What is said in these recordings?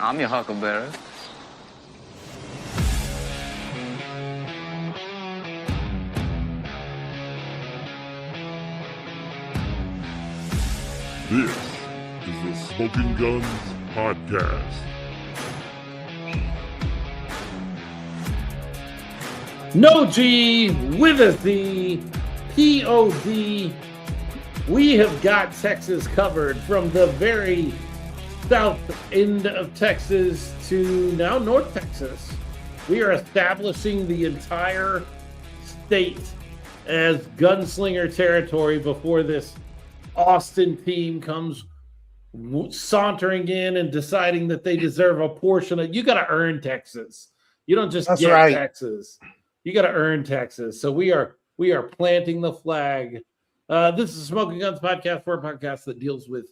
I'm your huckleberry. This is the Smoking Guns Podcast. No G with a Z, P-O-D. We have got Texas covered from the very south end of Texas to now North Texas. We are establishing the entire state as gunslinger territory before this Austin team comes sauntering in and deciding that they deserve a portion of. You got to earn Texas. You don't just get right. Texas. You got to earn Texas. So we are planting the flag. This is Smoking Guns Podcast, for a podcast that deals with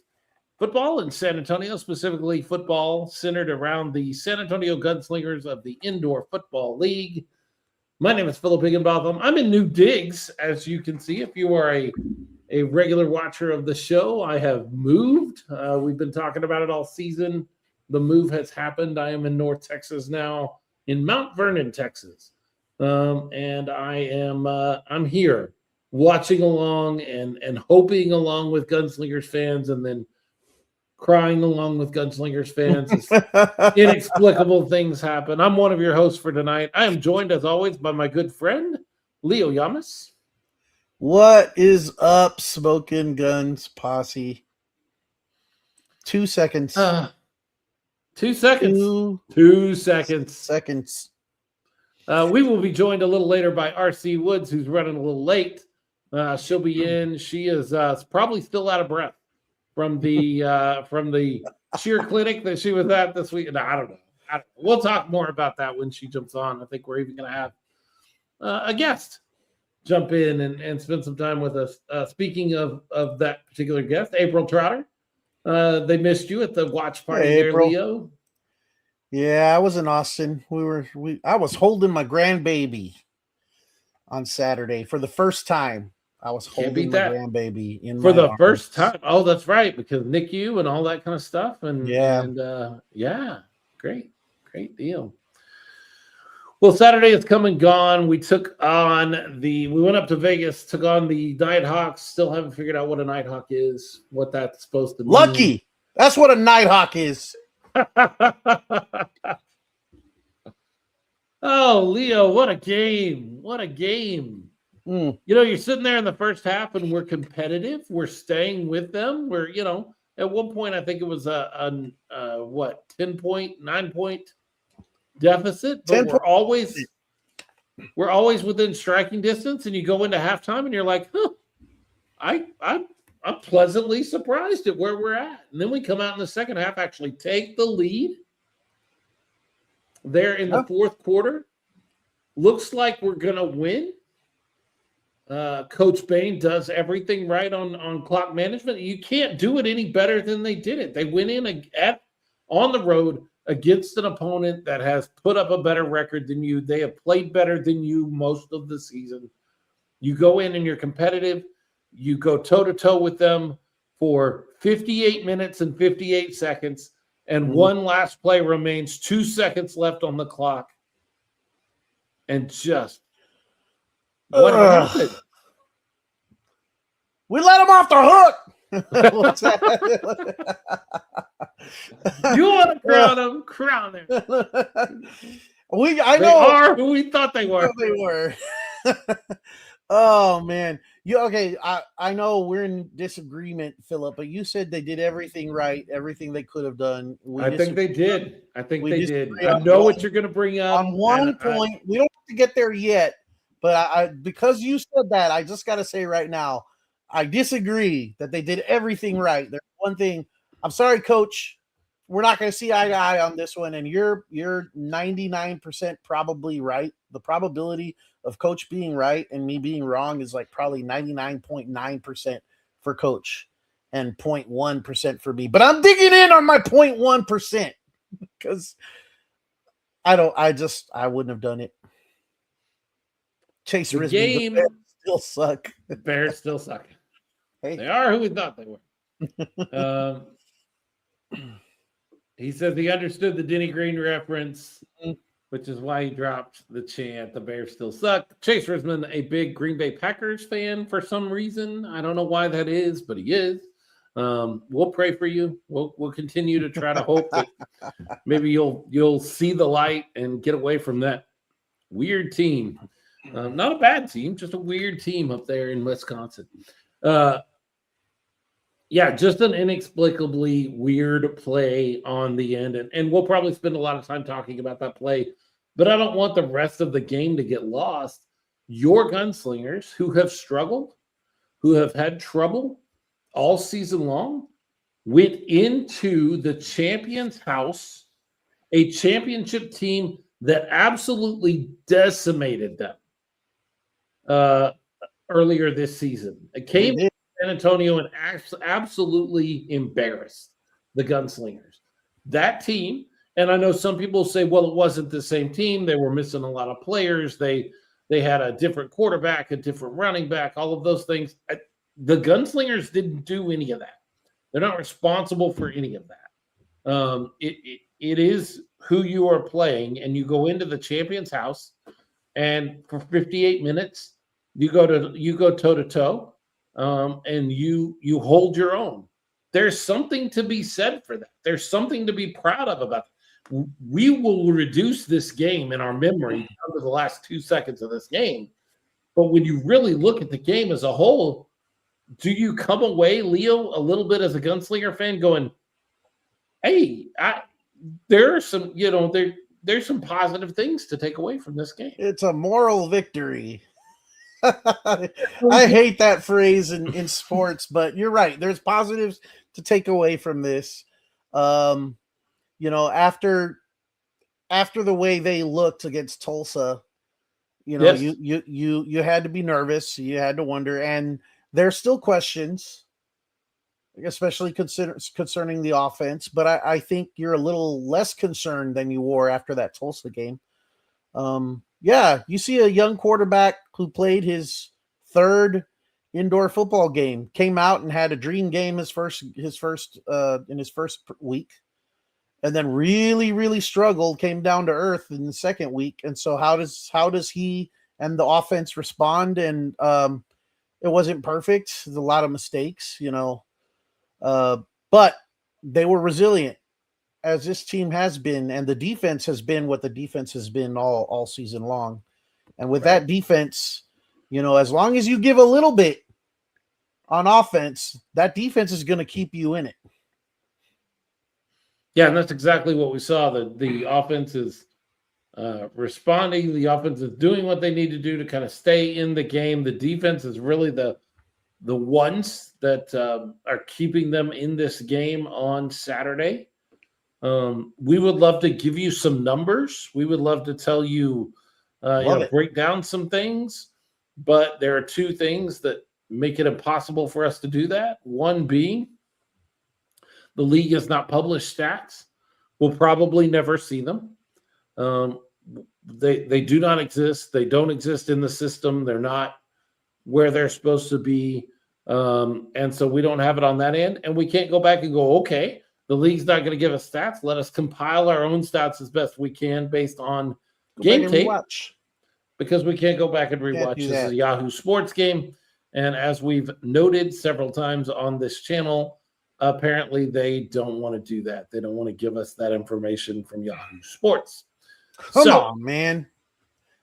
football in San Antonio, specifically football centered around the San Antonio Gunslingers of the Indoor Football League. My name is Philip Higginbotham. I'm in New Digs, as you can see. If you are a regular watcher of the show, I have moved. We've been talking about it all season. The move has happened. I am in North Texas now, in Mount Vernon, Texas. And I'm here watching along and hoping along with Gunslingers fans, and then crying along with Gunslingers fans as inexplicable things happen. I'm one of your hosts for tonight. I am joined, as always, by my good friend, Leo Yamas. What is up, Smoking Guns Posse? 2 seconds. 2 seconds. 2 seconds. We will be joined a little later by RC Woods, who's running a little late. She'll be in. She is probably still out of breath from the cheer clinic that she was at this week. No, I don't know. We'll talk more about that when she jumps on. I think we're even going to have a guest jump in and spend some time with us. Speaking of that particular guest, April Trotter. They missed you at the watch party there, April. Leo. Yeah, I was in Austin. I was holding my grandbaby on Saturday for the first time. I was holding my grandbaby in for the arms. First time. Oh, that's right, because NICU and all that kind of stuff. And great deal. Well, Saturday is come and gone. We went up to Vegas, took on the Nighthawks. Still haven't figured out what a Nighthawk is, what that's supposed to mean. Lucky. That's what a Nighthawk is. Oh, Leo, what a game. What a game. You know, you're sitting there in the first half and we're competitive. We're staying with them. We're, at one point, I think it was a 10-point, 9-point deficit, but we're always within striking distance, and you go into halftime and you're like, I'm pleasantly surprised at where we're at. And then we come out in the second half, actually take the lead there in the fourth quarter. Looks like we're going to win. Coach Bain does everything right on clock management. You can't do it any better than they did it. They went in on the road against an opponent that has put up a better record than you. They have played better than you most of the season. You go in and you're competitive. You go toe-to-toe with them for 58 minutes and 58 seconds, and one last play remains, 2 seconds left on the clock. And just what happened? We let them off the hook. You want to crown them? Crown them. They are who we thought they were. They were. Oh man. Okay. I know we're in disagreement, Philip, but you said they did everything right, everything they could have done. I think they did. I know what you're going to bring up. On one point, we don't have to get there yet, but because you said that, I just got to say right now, I disagree that they did everything right. There's one thing. I'm sorry, Coach. We're not going to see eye to eye on this one, and you're 99% probably right. The probability of Coach being right and me being wrong is like probably 99.9% for Coach and 0.1% for me. But I'm digging in on my 0.1% because I wouldn't have done it. Chase Risby, the Bears still suck. The Bears still suck. Hey. They are who we thought they were. He says he understood the Denny Green reference, Mhm. which is why he dropped the chant, the Bears still suck. Chase Risman, a big Green Bay Packers fan for some reason. I don't know why that is, but he is. We'll pray for you. We'll continue to try to hope that maybe you'll see the light and get away from that weird team. Not a bad team, just a weird team up there in Wisconsin. Yeah, just an inexplicably weird play on the end. And we'll probably spend a lot of time talking about that play, but I don't want the rest of the game to get lost. Your Gunslingers, who have struggled, who have had trouble all season long, went into the champion's house, a championship team that absolutely decimated them earlier this season. It came to San Antonio and absolutely embarrassed the Gunslingers. That team, and I know some people say, well, it wasn't the same team. They were missing a lot of players. They had a different quarterback, a different running back, all of those things. The Gunslingers didn't do any of that. They're not responsible for any of that. It is who you are playing, and you go into the champion's house, and for 58 minutes, you go toe to toe, and you hold your own. There's something to be said for that. There's something to be proud of about it. We will reduce this game in our memory down to the last 2 seconds of this game. But when you really look at the game as a whole, do you come away, Leo, a little bit as a Gunslinger fan going, hey, there are some, there's some positive things to take away from this game. It's a moral victory. I hate that phrase in sports, but you're right. There's positives to take away from this. After the way they looked against Tulsa, Yes. you had to be nervous. You had to wonder, and there's still questions, especially concerning the offense. But I think you're a little less concerned than you were after that Tulsa game. You see a young quarterback who played his third indoor football game, came out and had a dream game in his first week, and then really, really struggled, came down to earth in the second week. And so how does he and the offense respond? And it wasn't perfect. There's a lot of mistakes, but they were resilient, as this team has been, and the defense has been what the defense has been all season long. And with that defense, as long as you give a little bit on offense, that defense is going to keep you in it. Yeah, and that's exactly what we saw. The offense is responding. The offense is doing what they need to do to kind of stay in the game. The defense is really the ones that are keeping them in this game on Saturday. We would love to give you some numbers. We would love to tell you, break down some things. But there are two things that make it impossible for us to do that. One being the league has not published stats. We'll probably never see them. They do not exist. They don't exist in the system. They're not where they're supposed to be. And so we don't have it on that end. And we can't go back and go, okay, the league's not going to give us stats. Let us compile our own stats as best we can based on game tape. Because we can't go back and rewatch. This is a Yahoo Sports game. And as we've noted several times on this channel, apparently they don't want to do that. They don't want to give us that information from Yahoo Sports. Come on, man.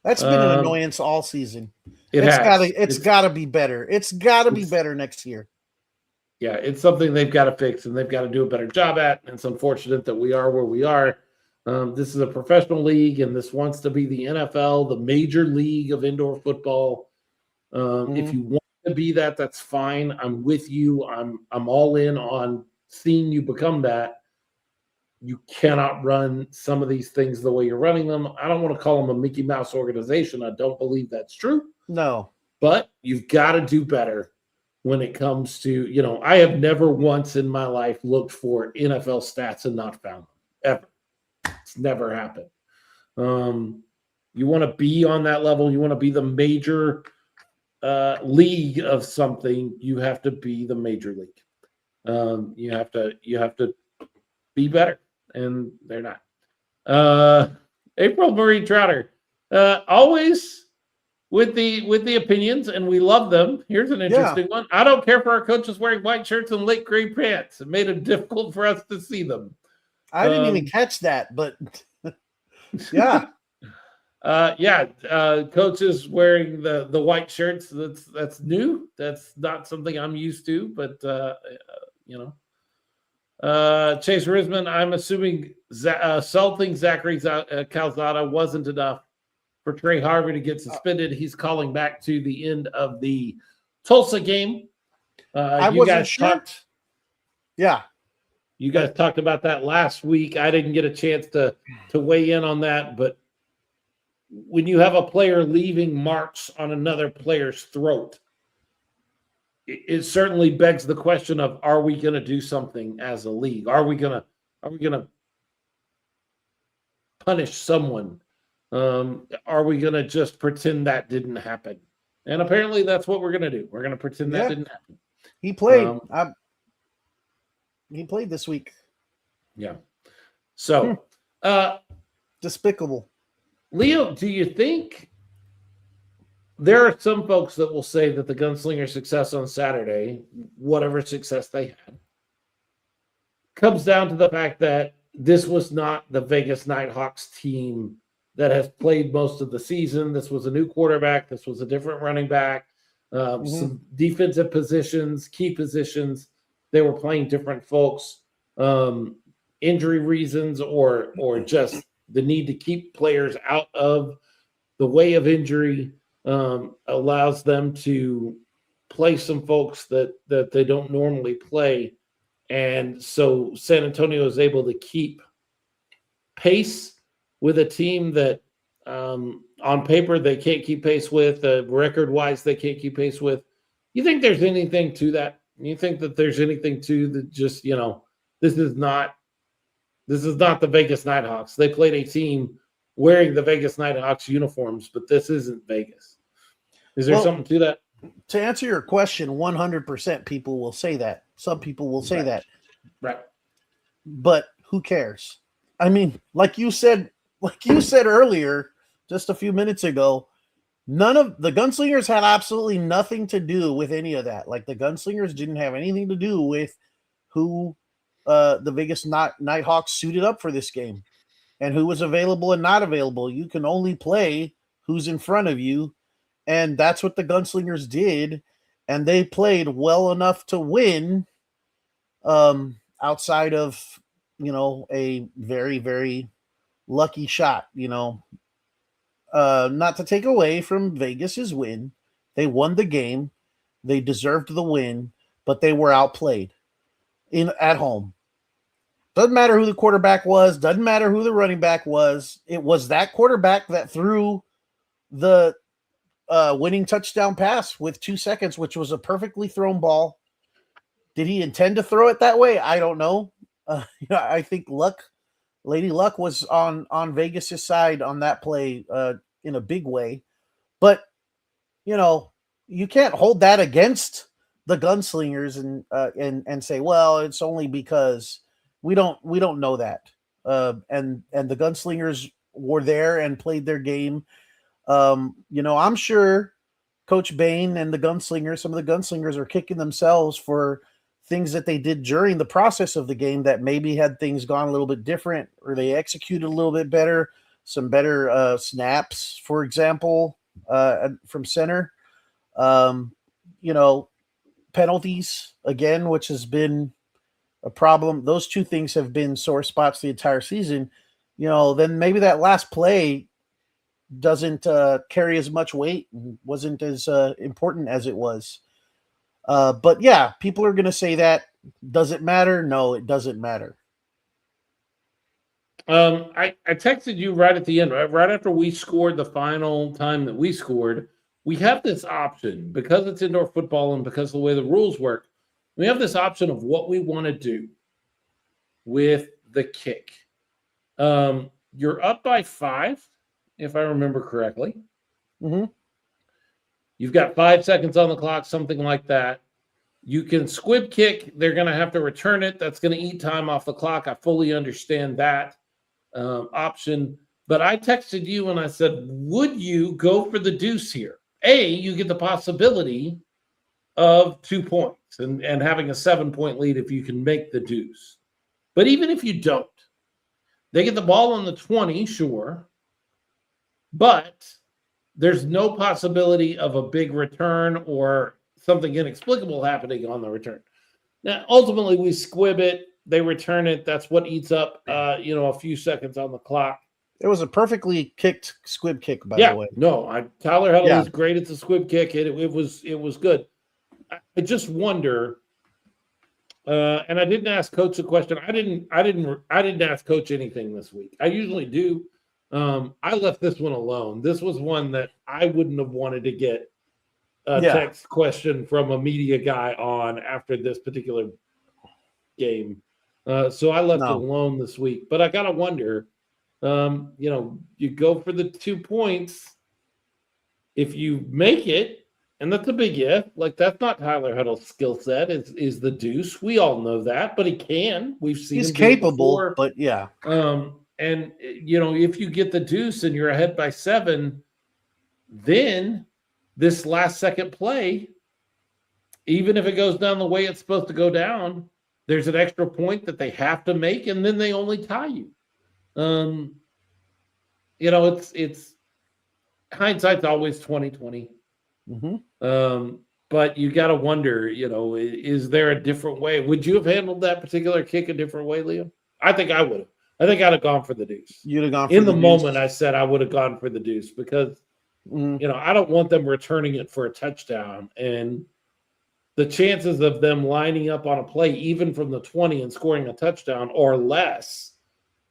That's been an annoyance all season. It's got to be better. It's got to be better next year. Yeah, it's something they've got to fix, and they've got to do a better job at. And it's unfortunate that we are where we are. This is a professional league, and this wants to be the NFL, the major league of indoor football. If you want to be that, that's fine. I'm with you. I'm all in on seeing you become that. You cannot run some of these things the way you're running them. I don't want to call them a Mickey Mouse organization. I don't believe that's true. No. But you've got to do better when it comes to, I have never once in my life looked for NFL stats and not found them, ever. It's never happened. You want to be on that level. You want to be the major league of something. You have to be the major league. You have to be better. and they're not. April Marie Trotter, always with the opinions, and we love them. Here's an interesting one. I don't care for our coaches wearing white shirts and light gray pants. It made it difficult for us to see them. I didn't even catch that, but yeah. Coaches wearing the white shirts. That's new. That's not something I'm used to, but Chase Risman, I'm assuming assaulting Zachary Calzada wasn't enough for Trey Harvey to get suspended. He's calling back to the end of the Tulsa game. I wasn't sure. You guys talked about that last week. I didn't get a chance to weigh in on that, but when you have a player leaving marks on another player's throat, it certainly begs the question of, are we going to do something as a league? Are we going to punish someone? Are we going to just pretend that didn't happen? And apparently that's what we're going to do. We're going to pretend that didn't happen. He played. He played this week. Yeah. So, despicable. Leo, do you think there are some folks that will say that the Gunslingers' success on Saturday, whatever success they had, comes down to the fact that this was not the Vegas Nighthawks team that has played most of the season? This was a new quarterback. This was a different running back. Some defensive positions, key positions, they were playing different folks. Injury reasons or just the need to keep players out of the way of injury allows them to play some folks that they don't normally play. And so San Antonio is able to keep pace with a team that on paper they can't keep pace with, record-wise they can't keep pace with. You think there's anything to that? You think that there's anything to that? Just, this is not the Vegas Nighthawks. They played a team wearing the Vegas Nighthawks uniforms, but this isn't Vegas. Is there something to that? To answer your question, 100% people will say that. Some people will say that. Right. But who cares? I mean, like you said earlier, just a few minutes ago, none of the Gunslingers had absolutely nothing to do with any of that. Like, the Gunslingers didn't have anything to do with who the Vegas Nighthawks suited up for this game and who was available and not available. You can only play who's in front of you, and that's what the Gunslingers did, and they played well enough to win, outside of, a very, very lucky shot, not to take away from Vegas's win. They won the game. They deserved the win, but they were outplayed at home. Doesn't matter who the quarterback was. Doesn't matter who the running back was. It was that quarterback that threw the winning touchdown pass with 2 seconds, which was a perfectly thrown ball. Did he intend to throw it that way? I don't know. I think Lady Luck was on Vegas's side on that play in a big way. But, you can't hold that against the Gunslingers and say, well, it's only because we don't know that. And the Gunslingers were there and played their game. I'm sure Coach Bain and the Gunslingers, some of the Gunslingers are kicking themselves for things that they did during the process of the game that maybe had things gone a little bit different, or they executed a little bit better, some better snaps, for example, from center. Penalties, again, which has been a problem. Those two things have been sore spots the entire season. Then maybe that last play doesn't carry as much weight and wasn't as important as it was. But yeah, people are going to say that. Does it matter? No, it doesn't matter. I texted you right at the end, right after we scored the final time that we scored. We have this option because it's indoor football and because of the way the rules work. We have this option of what we want to do with the kick. You're up by 5, if I remember correctly. Mm-hmm. You've got 5 seconds on the clock, something like that. You can squib kick. They're going to have to return it. That's going to eat time off the clock. I fully understand that option. But I texted you and I said, would you go for the deuce here? You get the possibility of 2 points and having a 7-point lead if you can make the deuce. But even if you don't, they get the ball on the 20, sure. But there's no possibility of a big return or something inexplicable happening on the return. Now, ultimately, we squib it. They return it. That's what eats up, a few seconds on the clock. It was a perfectly kicked squib kick, by the way. No, Tyler Huddle is great at the squib kick. It was good. I just wonder, and I didn't ask Coach a question. I didn't ask Coach anything this week. I usually do. I left this one alone. This was one that I wouldn't have wanted to get a text question from a media guy on after this particular game. So I left it alone this week. But I gotta wonder, you go for the 2 points. If you make it, and that's a big if, like that's not Tyler Huddle's skill set, is the deuce. We all know that, but he can. We've seen he's him capable, before. But yeah. And if you get the deuce and you're ahead by 7, then this last second play, even if it goes down the way it's supposed to go down, there's an extra point that they have to make, and then they only tie you. It's hindsight's always 20/20. Mm-hmm. But you got to wonder, is there a different way? Would you have handled that particular kick a different way, Liam? I think I would have. I think I'd have gone for the deuce. You'd have gone for in the moment. I said I would have gone for the deuce because I don't want them returning it for a touchdown, and the chances of them lining up on a play, even from the 20 and scoring a touchdown or less,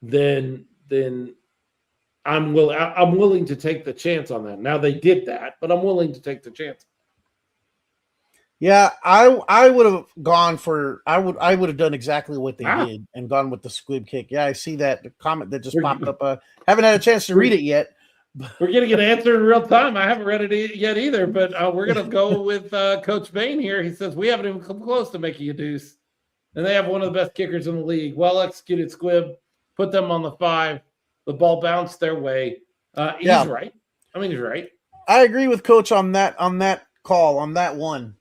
then I'm willing to take the chance on that. Now they did that, but I'm willing to take the chance. Yeah, I would have gone for I would have done exactly what they did and gone with the squib kick. Yeah, I see that the comment that just popped up. Haven't had a chance to read it yet. We're getting an answer in real time. I haven't read it yet either, but we're going to go with Coach Bain here. He says, we haven't even come close to making a deuce. And they have one of the best kickers in the league. Well-executed squib. Put them on the 5. The ball bounced their way. He's right. I mean, he's right. I agree with Coach on that call, on that one.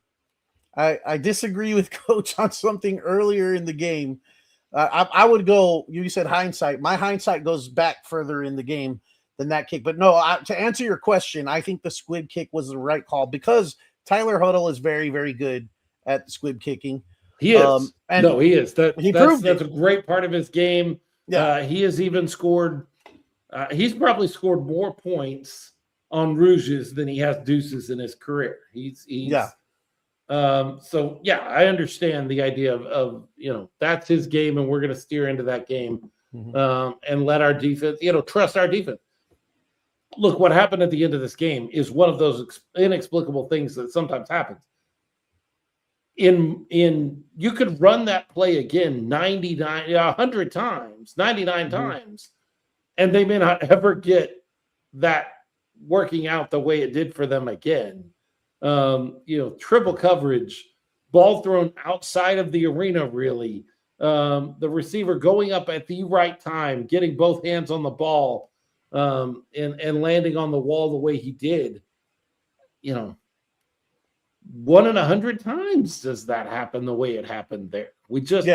I disagree with Coach on something earlier in the game. I would go, you said hindsight. My hindsight goes back further in the game than that kick. But no, to answer your question, I think the squib kick was the right call because Tyler Huddle is very, very good at the squib kicking. He is. He is. That's a great part of his game. Yeah. He has even scored. He's probably scored more points on rouges than he has deuces in his career. So I understand the idea of that's his game and we're going to steer into that game and let our defense, trust our defense. Look, what happened at the end of this game is one of those inexplicable things that sometimes happens. You could run that play again 100 times, 99 times, and they may not ever get that working out the way it did for them again. Triple coverage, ball thrown outside of the arena, really. The receiver going up at the right time, getting both hands on the ball, and landing on the wall the way he did. 1 in 100 times does that happen the way it happened there. We just,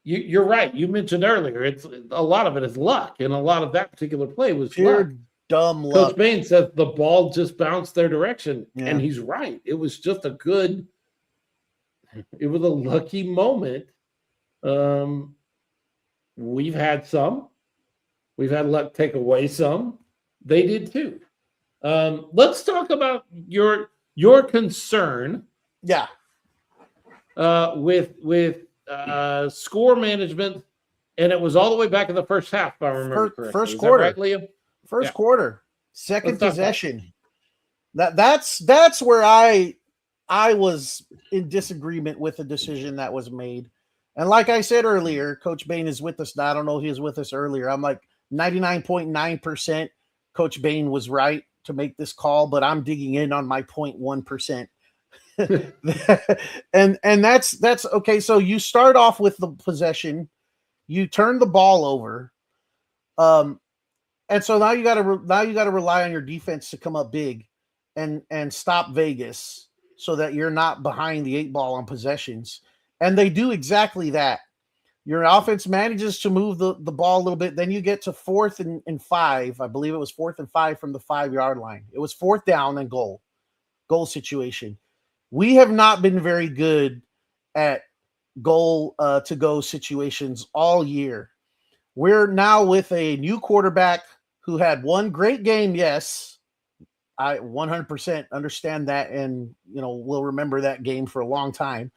you're right. You mentioned earlier, it's a lot of it is luck, and a lot of that particular play was pure luck. Dumb luck. Coach Bain says the ball just bounced their direction, and he's right. It was just it was a lucky moment. We've had luck take away some. They did too. Let's talk about your concern. Yeah. With score management, and it was all the way back in the first half, if I remember correctly. First quarter, right, Liam? First quarter, second possession. That's where I was in disagreement with the decision that was made. And like I said earlier, Coach Bain is with us now. I don't know if he was with us earlier. I'm like 99.9% Coach Bain was right to make this call, but I'm digging in on my 0.1%. and that's okay. So you start off with the possession, you turn the ball over, and so now you got to rely on your defense to come up big, and stop Vegas so that you're not behind the 8 ball on possessions, and they do exactly that. Your offense manages to move the ball a little bit. Then you get to 4th and 5. I believe it was 4th and 5 from the 5-yard line. It was 4th down and goal situation. We have not been very good at goal to go situations all year. We're now with a new quarterback who had one great game. Yes, I 100% understand that, and we'll remember that game for a long time.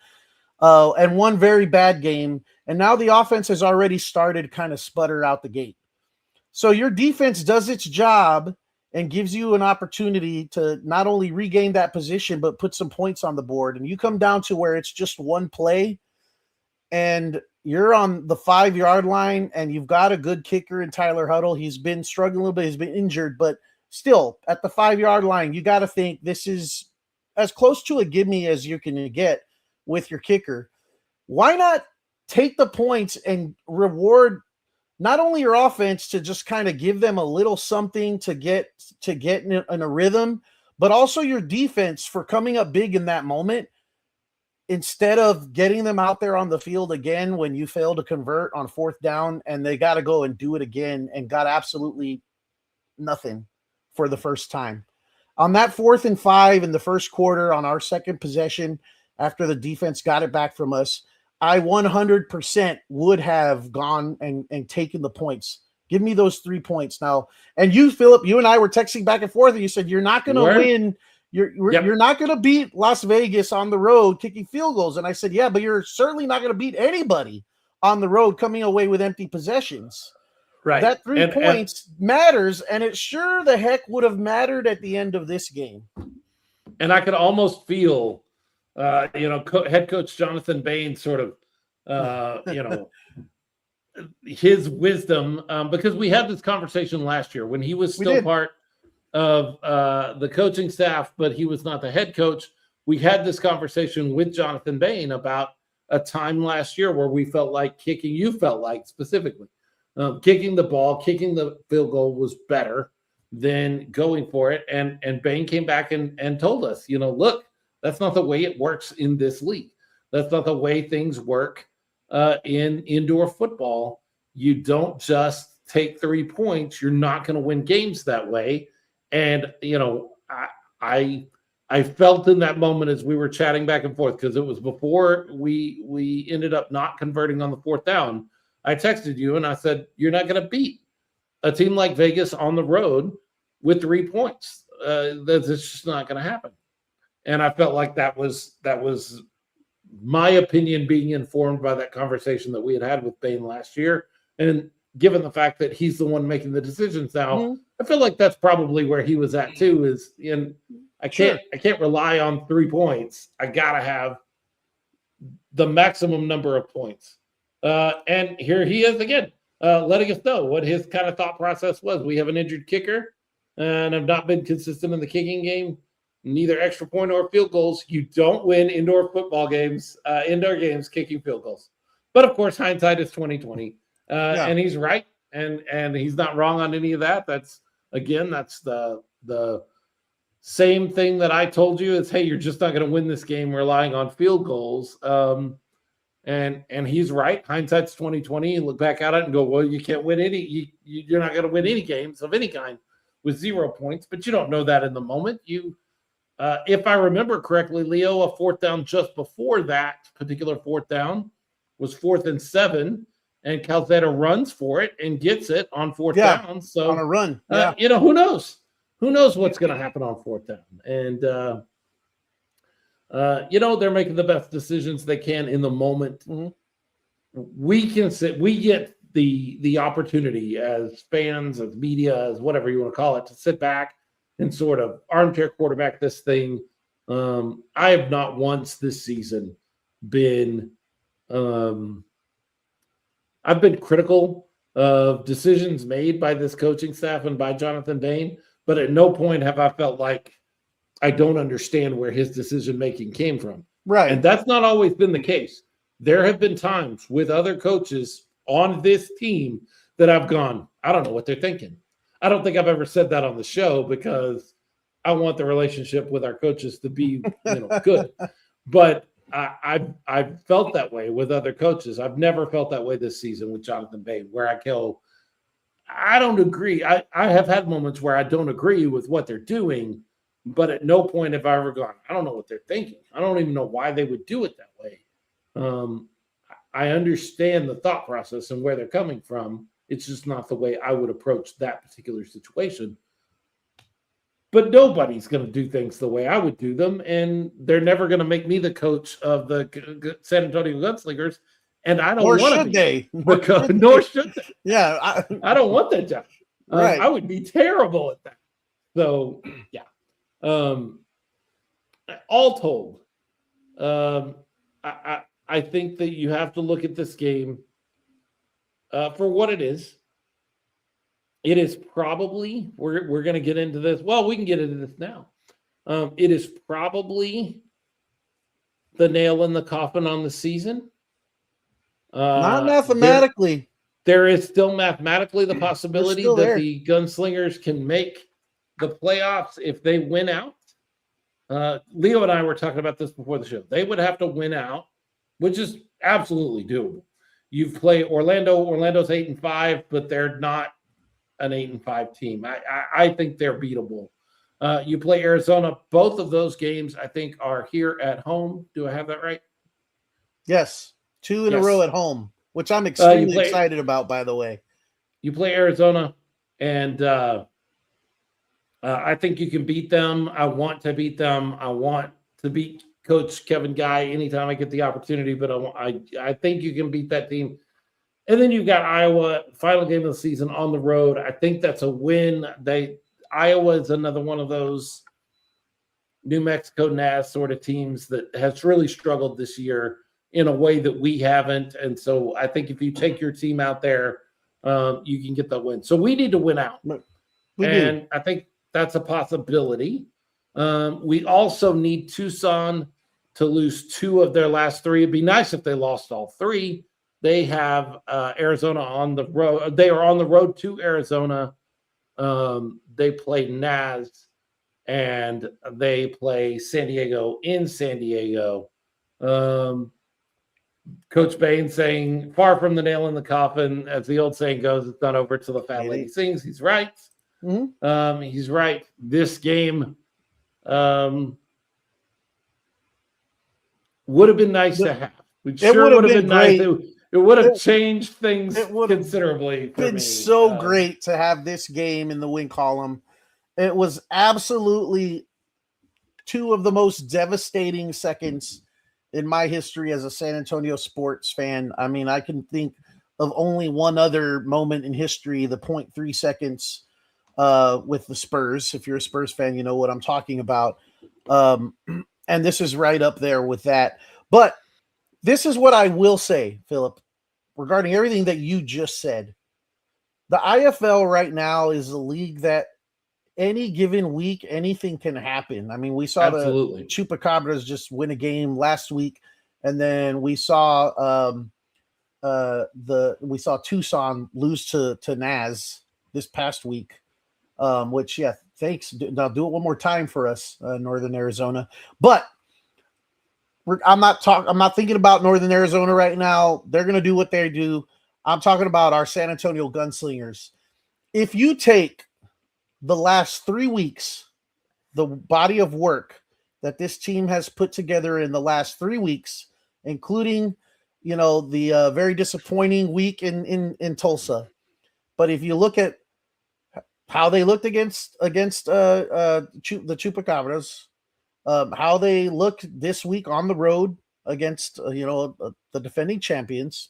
And one very bad game, and now the offense has already started kind of sputter out the gate. So your defense does its job and gives you an opportunity to not only regain that position, but put some points on the board. And you come down to where it's just one play, and you're on the 5-yard line, and you've got a good kicker in Tyler Huddle. He's been struggling a little bit. He's been injured, but still at the 5-yard line, you got to think this is as close to a gimme as you can get with your kicker. Why not take the points and reward not only your offense to just kind of give them a little something to get in a rhythm, but also your defense for coming up big in that moment, instead of getting them out there on the field again when you fail to convert on 4th down and they got to go and do it again and got absolutely nothing for the first time. On that 4th and 5 in the first quarter on our second possession, after the defense got it back from us, I 100% would have gone and taken the points. Give me those 3 points now. And you, Philip, you and I were texting back and forth, and you said you're not going to win. You're not going to beat Las Vegas on the road kicking field goals. And I said, yeah, but you're certainly not going to beat anybody on the road coming away with empty possessions. Right. That 3 points matters, and it sure the heck would have mattered at the end of this game. And I could almost feel head coach Jonathan Bain sort of, his wisdom, because we had this conversation last year when he was still part of the coaching staff, but he was not the head coach. We had this conversation with Jonathan Bain about a time last year where we felt like you felt like specifically kicking the ball, kicking the field goal was better than going for it. And Bain came back and told us, look, that's not the way it works in this league. That's not the way things work in indoor football. You don't just take 3 points. You're not going to win games that way. And, I felt in that moment as we were chatting back and forth, because it was before we ended up not converting on the 4th down. I texted you and I said, you're not going to beat a team like Vegas on the road with 3 points. That's just not going to happen. And I felt like that was my opinion being informed by that conversation that we had with Bain last year. And given the fact that he's the one making the decisions now, I feel like that's probably where he was at too, I can't rely on 3 points. I got to have the maximum number of points. And here he is again, letting us know what his kind of thought process was. We have an injured kicker and have not been consistent in the kicking game. Neither extra point or field goals. You don't win indoor games kicking field goals. But of course, hindsight is 2020, and he's right, and he's not wrong on any of that. That's the same thing that I told you is, hey, you're just not going to win this game relying on field goals. And he's right. Hindsight's 2020. You look back at it and go, well, you can't win you're not going to win any games of any kind with 0 points. But you don't know that in the moment. If I remember correctly, Leo, a 4th down just before that particular 4th down was 4th and 7, and Calzada runs for it and gets it on 4th down. So on a run, who knows? Who knows what's going to happen on 4th down? And they're making the best decisions they can in the moment. Mm-hmm. We get the opportunity as fans, as media, as whatever you want to call it, to sit back and sort of armchair quarterback this thing. I have not once this season been I've been critical of decisions made by this coaching staff and by Jonathan Bain, but at no point have I felt like I don't understand where his decision making came from. Right. And that's not always been the case. There have been times with other coaches on this team that I've gone, I don't know what they're thinking. I don't think I've ever said that on the show because I want the relationship with our coaches to be, good. But I've felt that way with other coaches. I've never felt that way this season with Jonathan Bain, where I go, I don't agree. I have had moments where I don't agree with what they're doing, but at no point have I ever gone, I don't know what they're thinking. I don't even know why they would do it that way. I understand the thought process and where they're coming from. It's just not the way I would approach that particular situation. But nobody's going to do things the way I would do them, and they're never going to make me the coach of the San Antonio Gunslingers, and I don't want to be. They? Nor should they. Yeah, I don't want that job. Right. I would be terrible at that. So, yeah. All told, I think that you have to look at this game for what it is. It is probably, we're going to get into this. Well, we can get into this now. It is probably the nail in the coffin on the season. Not mathematically. There is still mathematically the possibility that the Gunslingers can make the playoffs if they win out. Leo and I were talking about this before the show. They would have to win out, which is absolutely doable. You've played Orlando. Orlando's 8-5, but they're not an 8-5 team. I think they're beatable. You play Arizona. Both of those games, I think, are here at home. Do I have that right? Yes. 2 in a row at home, which I'm extremely excited about, by the way. You play Arizona, and I think you can beat them. I want to beat them. I want to beat Coach Kevin Guy anytime I get the opportunity, but I think you can beat that team. And then you've got Iowa, final game of the season on the road. I think that's a win. Iowa is another one of those New Mexico NAS sort of teams that has really struggled this year in a way that we haven't. And so I think if you take your team out there, you can get the win. So we need to win out. And I think that's a possibility. We also need Tucson to lose 2 of their last 3. It'd be nice if they lost all 3. They have Arizona on the road. They are on the road to Arizona. They play NAS, and they play San Diego in San Diego. Coach Bain saying, far from the nail in the coffin, as the old saying goes, it's not over till the fat lady sings. He's right. Mm-hmm. He's right. This game would have been nice to have. It sure would have been nice. It would have changed things considerably. It's been so great to have this game in the win column. It was absolutely 2 of the most devastating seconds in my history as a San Antonio sports fan. I mean, I can think of only one other moment in history, the 0.3 seconds with the Spurs. If you're a Spurs fan, you know what I'm talking about. And this is right up there with that. But this is what I will say, Philip, regarding everything that you just said. The IFL right now is a league that any given week, anything can happen. I mean, we saw the Chupacabras just win a game last week, and then we saw Tucson lose to NAS this past week. Which, yeah, thanks. Now do it one more time for us, Northern Arizona. But I'm not thinking about Northern Arizona right now. They're going to do what they do. I'm talking about our San Antonio Gunslingers. If you take the last 3 weeks, the body of work that this team has put together in the last 3 weeks, including, the very disappointing week in Tulsa. But if you look at how they looked against the Chupacabras, how they looked this week on the road against the defending champions,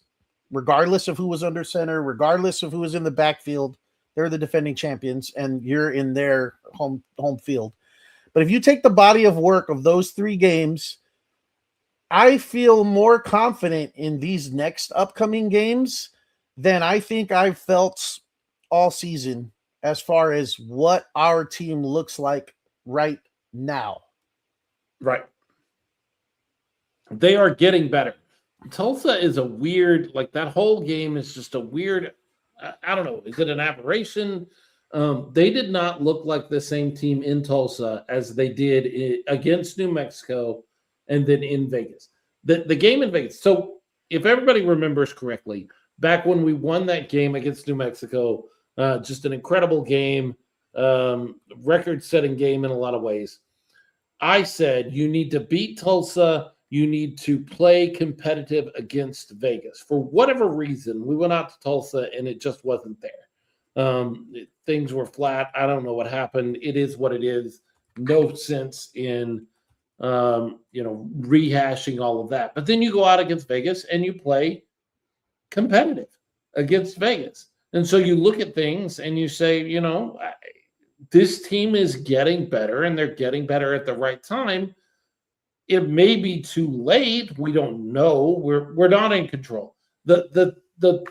regardless of who was under center, regardless of who was in the backfield, they're the defending champions, and you're in their home field. But if you take the body of work of those 3 games, I feel more confident in these next upcoming games than I think I've felt all season as far as what our team looks like right now. Right. They are getting better. Tulsa is a weird, like that whole game is just a weird, I don't know. Is it an aberration? They did not look like the same team in Tulsa as they did against New Mexico and then in Vegas. The game in Vegas. So if everybody remembers correctly, back when we won that game against New Mexico, just an incredible game, record-setting game in a lot of ways. I said you need to beat Tulsa. You need to play competitive against Vegas. For whatever reason, we went out to Tulsa and it just wasn't there. Things were flat. I don't know what happened. It is what it is. No sense in rehashing all of that. But then you go out against Vegas and you play competitive against Vegas. And so you look at things and you say, this team is getting better and they're getting better at the right time. It may be too late. We don't know. We're not in control. The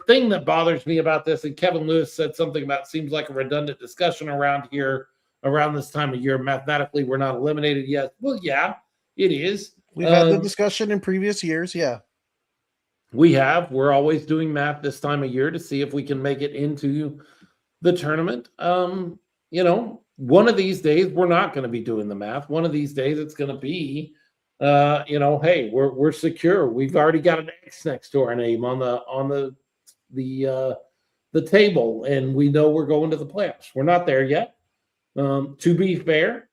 thing that bothers me about this, and Kevin Lewis said something about seems like a redundant discussion around here around this time of year. Mathematically, we're not eliminated yet. Well, yeah, it is. We've had the discussion in previous years. Yeah, we have. We're always doing math this time of year to see if we can make it into the tournament. One of these days we're not going to be doing the math. One of these days it's going to be hey, we're secure. We've already got an X next to our name on the table, and we know we're going to the playoffs. We're not there yet. To be fair,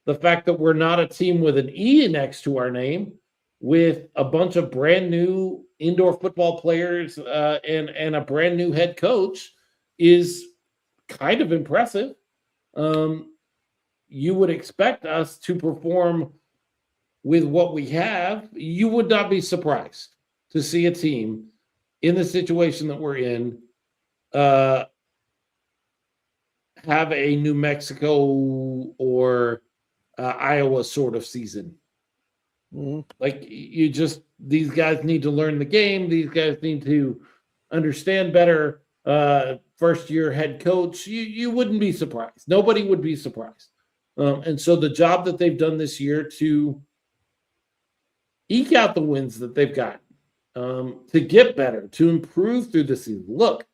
the fact that we're not a team with an E next to our name, with a bunch of brand new indoor football players and a brand new head coach, is kind of impressive. You would expect us to perform with what we have. You would not be surprised to see a team in the situation that we're in have a New Mexico or Iowa sort of season. Mm-hmm. Like these guys need to learn the game. These guys need to understand better. First year head coach, you wouldn't be surprised. Nobody would be surprised. And so the job that they've done this year to eke out the wins that they've got, to get better, to improve through the season. Look,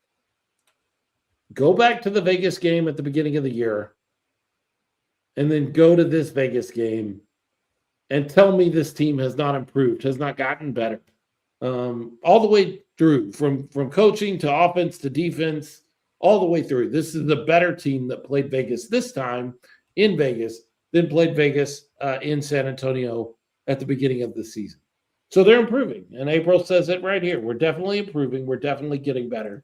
go back to the Vegas game at the beginning of the year and then go to this Vegas game and tell me this team has not improved, has not gotten better. All the way through, from coaching to offense to defense, all the way through. This is the better team that played Vegas this time in Vegas than played Vegas in San Antonio at the beginning of the season. So they're improving. And April says it right here. We're definitely improving. We're definitely getting better.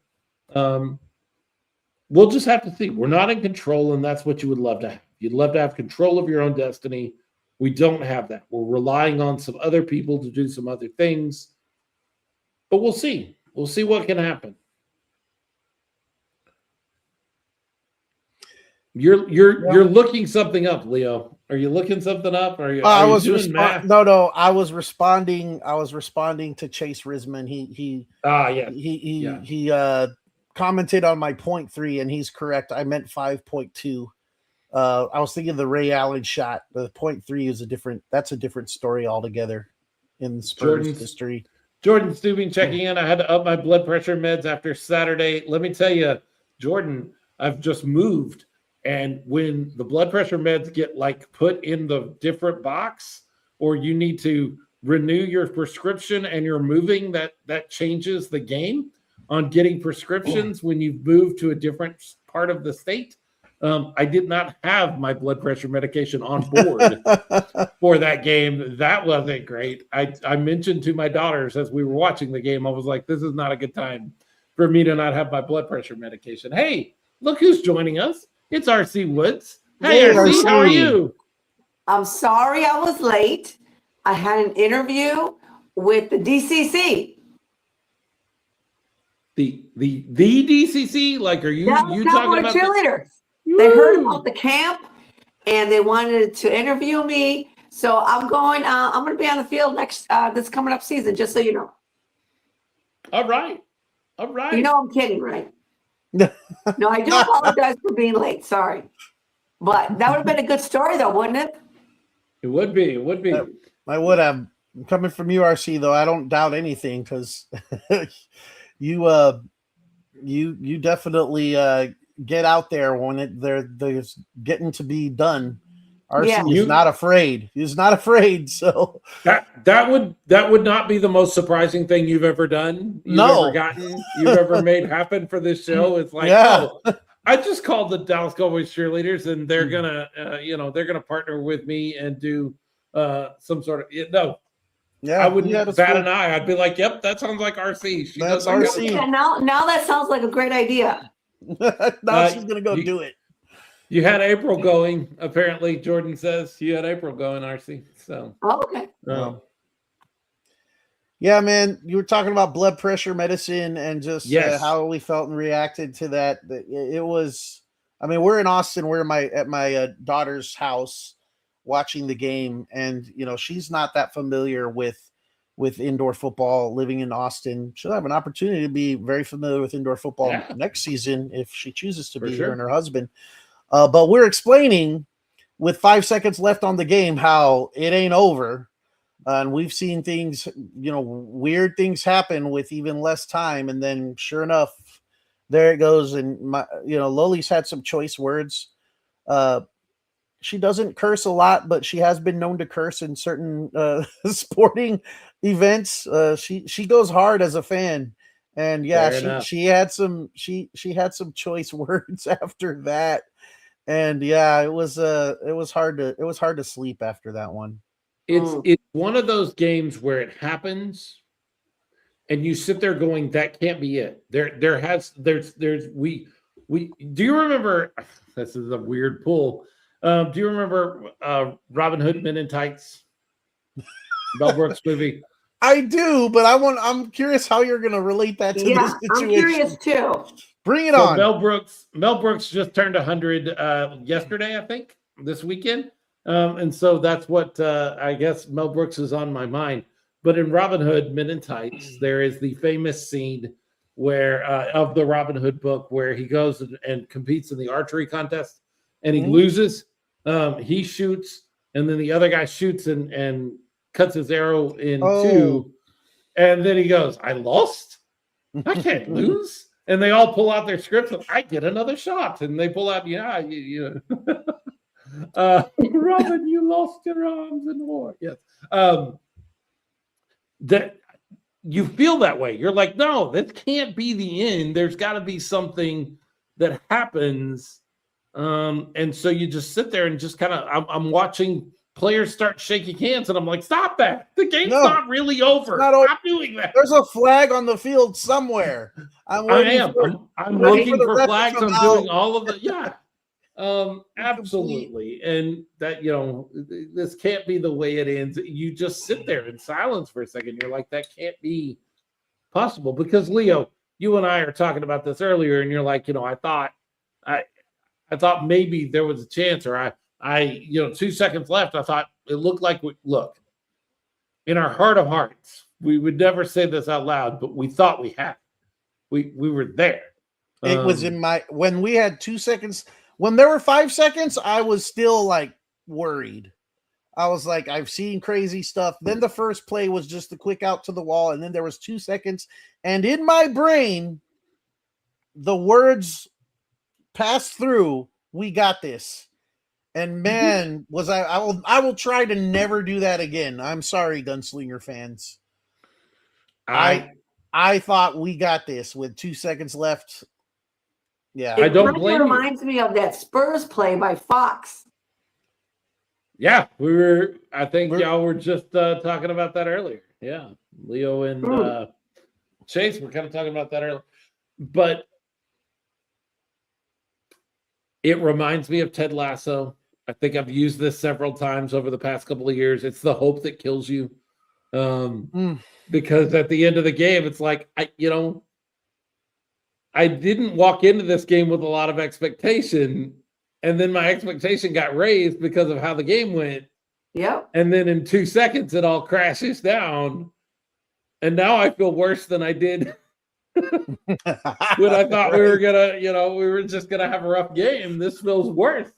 We'll just have to see. We're not in control, and that's what you would love to have. You'd love to have control of your own destiny. We don't have that. We're relying on some other people to do some other things. But we'll see. We'll see what can happen. You're looking something up, Leo. Are you looking something up? Are you doing math? No. I was responding to Chase Risman. He commented on my 0.3, and he's correct. I meant 5.2. I was thinking the Ray Allen shot. The 0.3 is that's a different story altogether in Spurs history. Jordan Stubing checking in. I had to up my blood pressure meds after Saturday. Let me tell you, Jordan, I've just moved. And when the blood pressure meds get put in the different box, or you need to renew your prescription and you're moving, that changes the game on getting prescriptions when you've moved to a different part of the state. I did not have my blood pressure medication on board for that game. That wasn't great. I mentioned to my daughters as we were watching the game, I was like, this is not a good time for me to not have my blood pressure medication. Hey, look who's joining us. It's RC Woods. Hey, RC, how are you? I'm sorry I was late. I had an interview with the DCC. The DCC? Like, are you talking about cheerleaders? They heard about the camp and they wanted to interview me. So I'm going to be on the field next this coming up season, just so you know. All right. You know I'm kidding, right? No, I do apologize for being late. Sorry. But that would have been a good story, though, wouldn't it? It would be. It would be. I would have. Coming from URC, though, I don't doubt anything because you definitely get out there when there's getting to be done. RC is not afraid. He's not afraid. So that would not be the most surprising thing you've ever done. You've ever made happen for this show. It's like, I just called the Dallas Cowboys cheerleaders, and they're gonna, they're gonna partner with me and do some sort of I wouldn't bat an eye. I'd be like, "Yep, that sounds like RC." That's RC. Yeah, now that sounds like a great idea. Now she's gonna go do it. You had April going, apparently. Jordan says you had April going, RC. So okay. Yeah, man, you were talking about blood pressure medicine and just how we felt and reacted to that. It was, I mean, we're in Austin. We're at my daughter's house watching the game, and she's not that familiar with indoor football. Living in Austin, she'll have an opportunity to be very familiar with indoor football next season if she chooses to be here, and her husband. But we're explaining with 5 seconds left on the game how it ain't over. And we've seen things, weird things happen with even less time. And then sure enough, there it goes. And Loli's had some choice words. She doesn't curse a lot, but she has been known to curse in certain sporting events. She goes hard as a fan. And she had some choice words after that. And it was hard to sleep after that one. It's one of those games where it happens and you sit there going, that can't be it. We do you remember, this is a weird pull. Do you remember Robin Hood Men in Tights? Mel Brooks movie? I do, but I'm curious how you're going to relate that to this situation. I'm curious too. Bring it on. Mel Brooks just turned 100 yesterday, I think, this weekend. And so that's what I guess Mel Brooks is on my mind. But in Robin Hood Men in Tights, there is the famous scene where of the Robin Hood book where he goes and competes in the archery contest and he loses. He shoots, and then the other guy shoots and cuts his arrow in two. And then he goes, I lost? I can't lose. And they all pull out their scripts and I get another shot. And they pull out, Robin, you lost your arms in war. Yes. That you feel that way. You're like, no, that can't be the end. There's got to be something that happens. And so you just sit there and just kind of, I'm watching players start shaking hands, and I'm like, stop that. The game's not really over. Stop doing that. There's a flag on the field somewhere. I'm looking for flags. I'm doing all of the, absolutely. And that, this can't be the way it ends. You just sit there in silence for a second. You're like, that can't be possible. Because Leo, you and I are talking about this earlier, and you're like, I thought maybe there was a chance, or I 2 seconds left. I thought it looked like in our heart of hearts, we would never say this out loud, but we thought we had. We were there. It was when we had 2 seconds. When there were 5 seconds, I was still like worried. I was like, I've seen crazy stuff. Then the first play was just a quick out to the wall, and then there was 2 seconds. And in my brain, the words passed through, we got this. And man, I will try to never do that again. I'm sorry, Gunslinger fans. I thought we got this with 2 seconds left. Yeah, I don't blame you. It reminds me of that Spurs play by Fox. Yeah, I think y'all were just talking about that earlier. Yeah, Leo and Chase were kind of talking about that earlier. But it reminds me of Ted Lasso. I think I've used this several times over the past couple of years. It's the hope that kills you. Because at the end of the game, it's like, I didn't walk into this game with a lot of expectation, and then my expectation got raised because of how the game went. Yep. And then in 2 seconds, it all crashes down. And now I feel worse than I did when I thought we were just gonna have a rough game. This feels worse.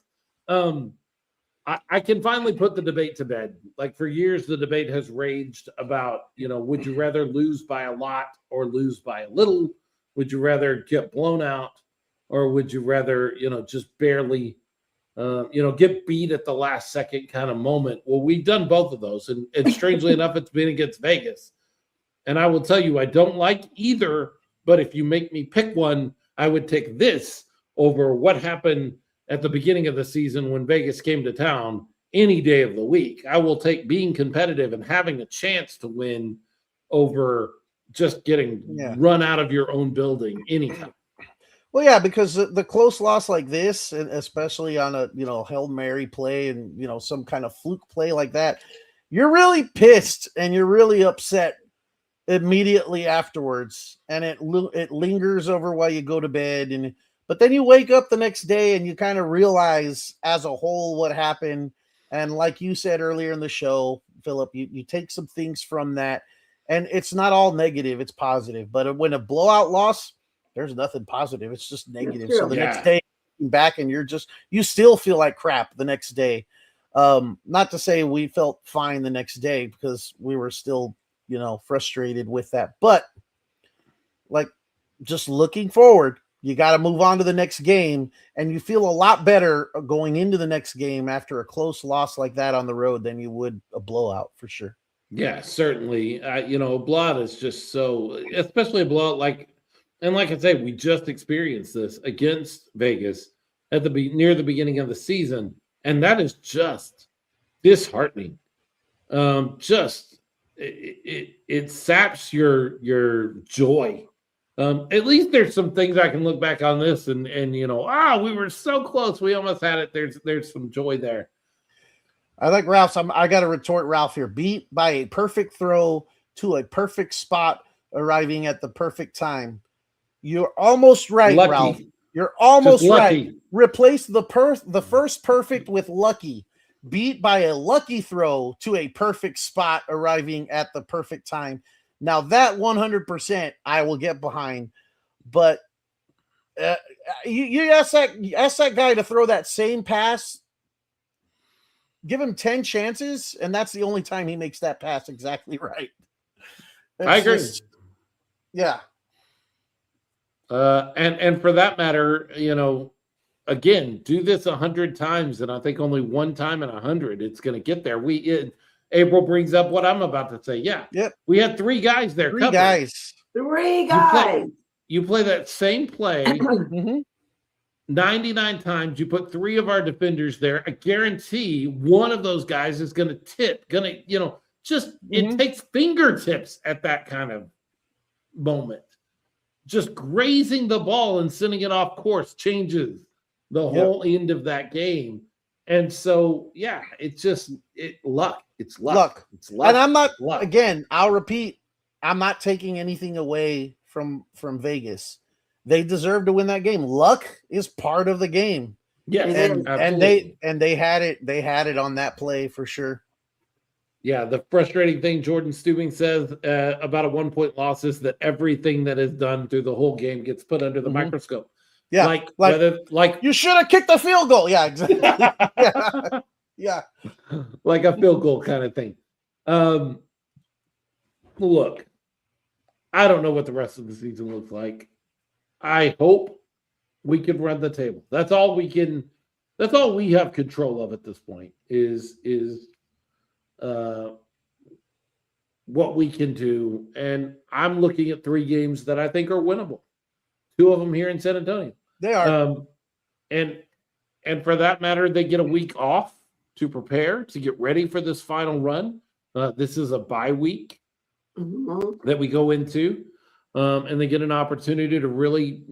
I can finally put the debate to bed. Like for years, the debate has raged about, would you rather lose by a lot or lose by a little? Would you rather get blown out or would you rather, just barely, get beat at the last second kind of moment? Well, we've done both of those. And strangely enough, it's been against Vegas. And I will tell you, I don't like either. But if you make me pick one, I would take this over what happened at the beginning of the season when Vegas came to town any day of the week. I will take being competitive and having a chance to win over just getting run out of your own building anytime. Well, yeah, because the close loss like this, and especially on a Hail Mary play and some kind of fluke play like that, you're really pissed and you're really upset immediately afterwards, and it lingers over while you go to bed. But then you wake up the next day and you kind of realize as a whole what happened. And like you said earlier in the show, Philip, you take some things from that, and it's not all negative, it's positive. But when a blowout loss, there's nothing positive. It's just negative. So the next day you're back and you still feel like crap the next day. Not to say we felt fine the next day because we were still, frustrated with that. But like just looking forward, you got to move on to the next game, and you feel a lot better going into the next game after a close loss like that on the road than you would a blowout for sure. Yeah, certainly. A blowout is just so, especially a blowout like I say, we just experienced this against Vegas at near the beginning of the season, and that is just disheartening. It saps your joy. At least there's some things I can look back on this and we were so close, we almost had it. There's some joy there. I like Ralph's. I got to retort Ralph here. Beat by a perfect throw to a perfect spot, arriving at the perfect time. You're almost right, lucky. Ralph. You're almost right. Replace the first perfect with lucky. Beat by a lucky throw to a perfect spot, arriving at the perfect time. Now that 100% I will get behind, but you ask that guy to throw that same pass, give him 10 chances, and that's the only time he makes that pass exactly right. I agree. Yeah. And for that matter, again, do this 100 times, and I think only one time in 100 it's going to get there. April brings up what I'm about to say. Yeah. Yep. We had 3 guys there. Three guys. You play that same play 99 times. You put 3 of our defenders there. I guarantee one of those guys is going to tip. It takes fingertips at that kind of moment. Just grazing the ball and sending it off course changes the whole end of that game. And so, it's luck. It's luck. It's luck. And I'm not, again, I'll repeat, I'm not taking anything away from Vegas. They deserve to win that game. Luck is part of the game. Yes, and they had it on that play for sure. Yeah, the frustrating thing Jordan Stubing says about a 1-point loss is that everything that is done through the whole game gets put under the microscope. Yeah, like you should have kicked the field goal. Yeah, exactly. yeah, like a field goal kind of thing. Look, I don't know what the rest of the season looks like. I hope we can run the table. That's all we have control of at this point is what we can do. And I'm looking at 3 games that I think are winnable. 2 of them here in San Antonio. They are. And for that matter, they get a week off to prepare, to get ready for this final run. This is a bye week that we go into. And they get an opportunity to really,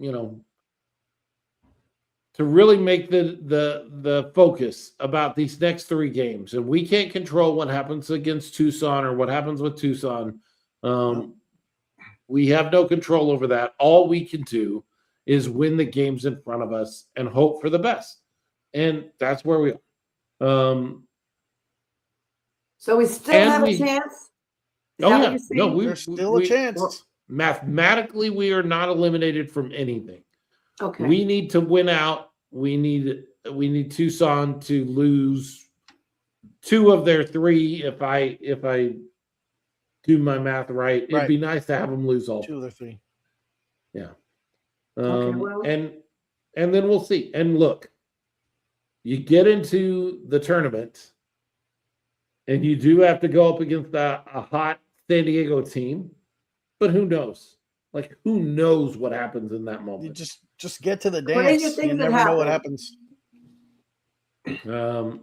make the focus about these next 3 games. And we can't control what happens against Tucson or what happens with Tucson. We have no control over that. All we can do is win the games in front of us and hope for the best. And that's where we are. So we still have a chance? There's still a chance. Mathematically, we are not eliminated from anything. Okay. We need to win out. We need we need Tucson to lose 2 of their 3. If I do my math right, it'd be nice to have them lose all 2 of the 3. Yeah. Okay, well. And then we'll see. And look, you get into the tournament, and you do have to go up against a hot San Diego team, but who knows? Like, who knows what happens in that moment? You just get to the Crazy dance. things You that never know what happen. happens.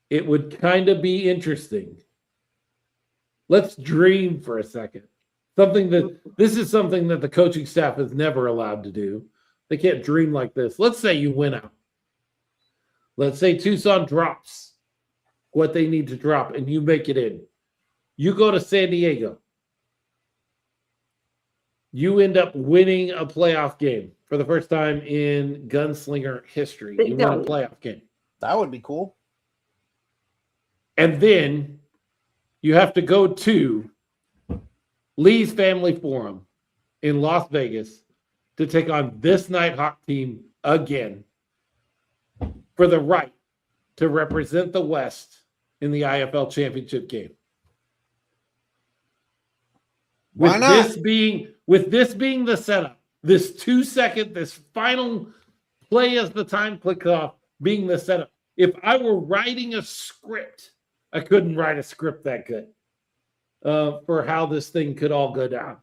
It would kind of be interesting. Let's dream for a second. This is something that the coaching staff is never allowed to do. They can't dream like this. Let's say you win out. Let's say Tucson drops what they need to drop and you make it in. You go to San Diego. You end up winning a playoff game for the first time in Gunslinger history. You win a playoff game. That would be cool. And then you have to go to Lee's Family Forum in Las Vegas to take on this Nighthawk team again for the right to represent the West in the IFL championship game. Why not? With this being the setup, this 2-second, this final play as the time clicks off being the setup. If I were writing a script, I couldn't write a script that good for how this thing could all go down.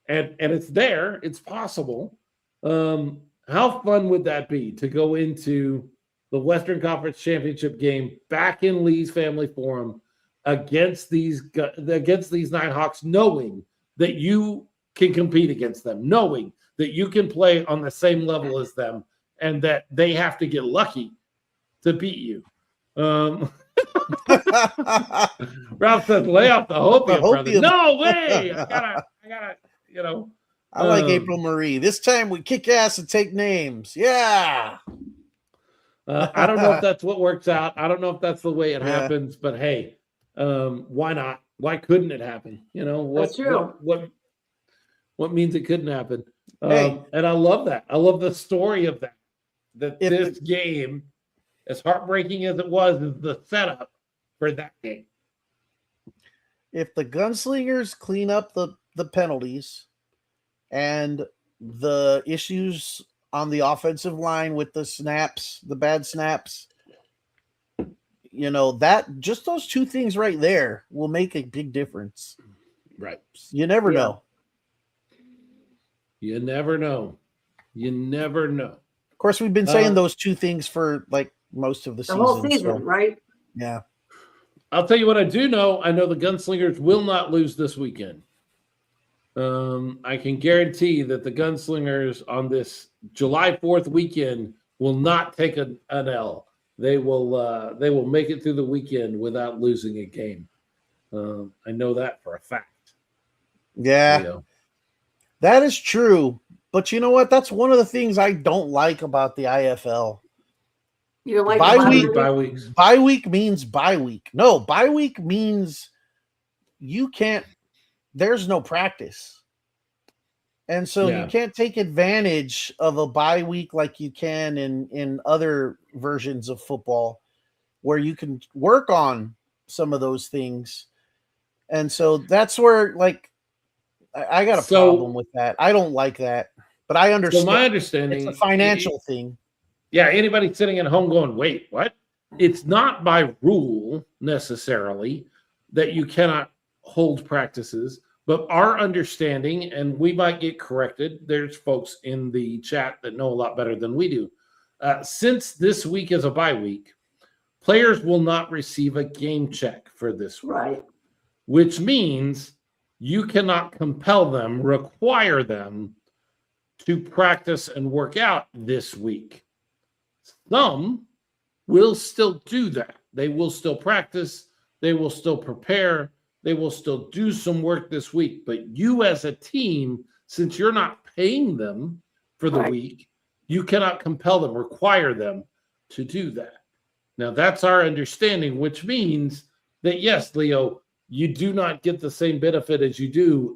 And it's there. It's possible. How fun would that be to go into the Western Conference Championship game back in Lee's Family Forum against these Nighthawks, knowing that you can compete against them, knowing that you can play on the same level as them, and that they have to get lucky to beat you. Ralph says, "Lay off the hopium, brother." No way! I gotta, I like April Marie. This time we kick ass and take names. Yeah. I don't know if that's what works out. I don't know if that's the way it happens, but hey, why not? Why couldn't it happen? That's true. What means it couldn't happen? Hey. And I love that. I love the story of that. This game, as heartbreaking as it was, is the setup for that game. If the Gunslingers clean up the penalties and the issues on the offensive line with the snaps, the bad snaps, that just those 2 things right there will make a big difference. Right. You never know. You never know. You never know. Of course, we've been saying those 2 things for like most of the season. Whole season, right? Yeah. I'll tell you what I do know. I know the Gunslingers will not lose this weekend. I can guarantee that the Gunslingers on this July 4th weekend will not take an L. They will make it through the weekend without losing a game. I know that for a fact. Yeah, that is true. But you know what? That's one of the things I don't like about the IFL. You don't like bye weeks. Bye week means bye week. No, bye week means you can't. There's no practice, and so you can't take advantage of a bye week like you can in other versions of football, where you can work on some of those things. And so that's where, like, I got a problem with that. I don't like that, but I understand. So my understanding, it's a financial thing. Yeah, anybody sitting at home going, "Wait, what?" It's not by rule necessarily that you cannot hold practices, but our understanding, and we might get corrected, there's folks in the chat that know a lot better than we do. Since this week is a bye week, players will not receive a game check for this week. Right. Which means you cannot compel them, require them to practice and work out this week. Some will still do that. They will still practice. They will still prepare. They will still do some work this week. But you as a team, since you're not paying them for the week, you cannot compel them, require them to do that. Now, that's our understanding, which means that, yes, Leo, you do not get the same benefit as you do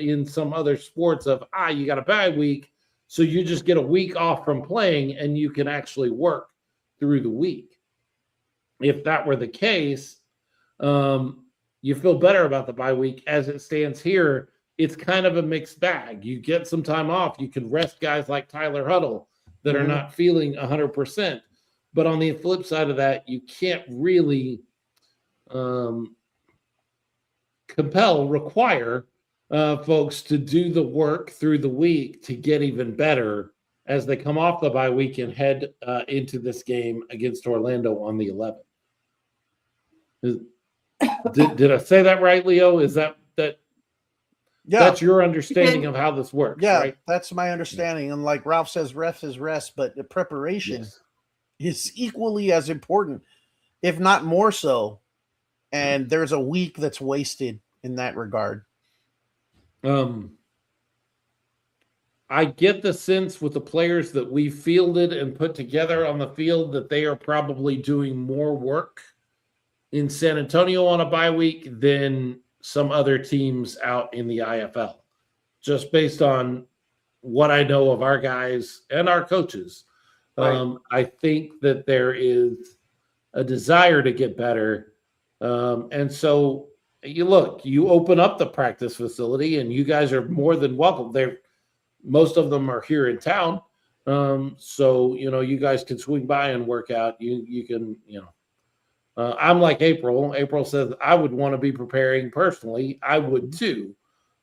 in some other sports of, you got a bye week, So you just get a week off from playing and you can actually work through the week. If that were the case, you feel better about the bye week. As it stands here, it's kind of a mixed bag. You get some time off. You can rest guys like Tyler Huddle that are not feeling 100%. But on the flip side of that, you can't really require folks to do the work through the week to get even better as they come off the bye week and head into this game against Orlando on the 11th. Did I say that right, Leo? Is that that's your understanding of how this works? Yeah, right? That's my understanding. And like Ralph says, rest is rest, but the preparation is equally as important, if not more so. And there's a week that's wasted in that regard. I get the sense with the players that we fielded and put together on the field that they are probably doing more work in San Antonio on a bye week than some other teams out in the IFL, just based on what I know of our guys and our coaches. Right. I think that there is a desire to get better. And so you open up the practice facility and you guys are more than welcome. Most of them are here in town. So, you guys can swing by and work out. You can, I'm like April. April says I would want to be preparing personally. I would too.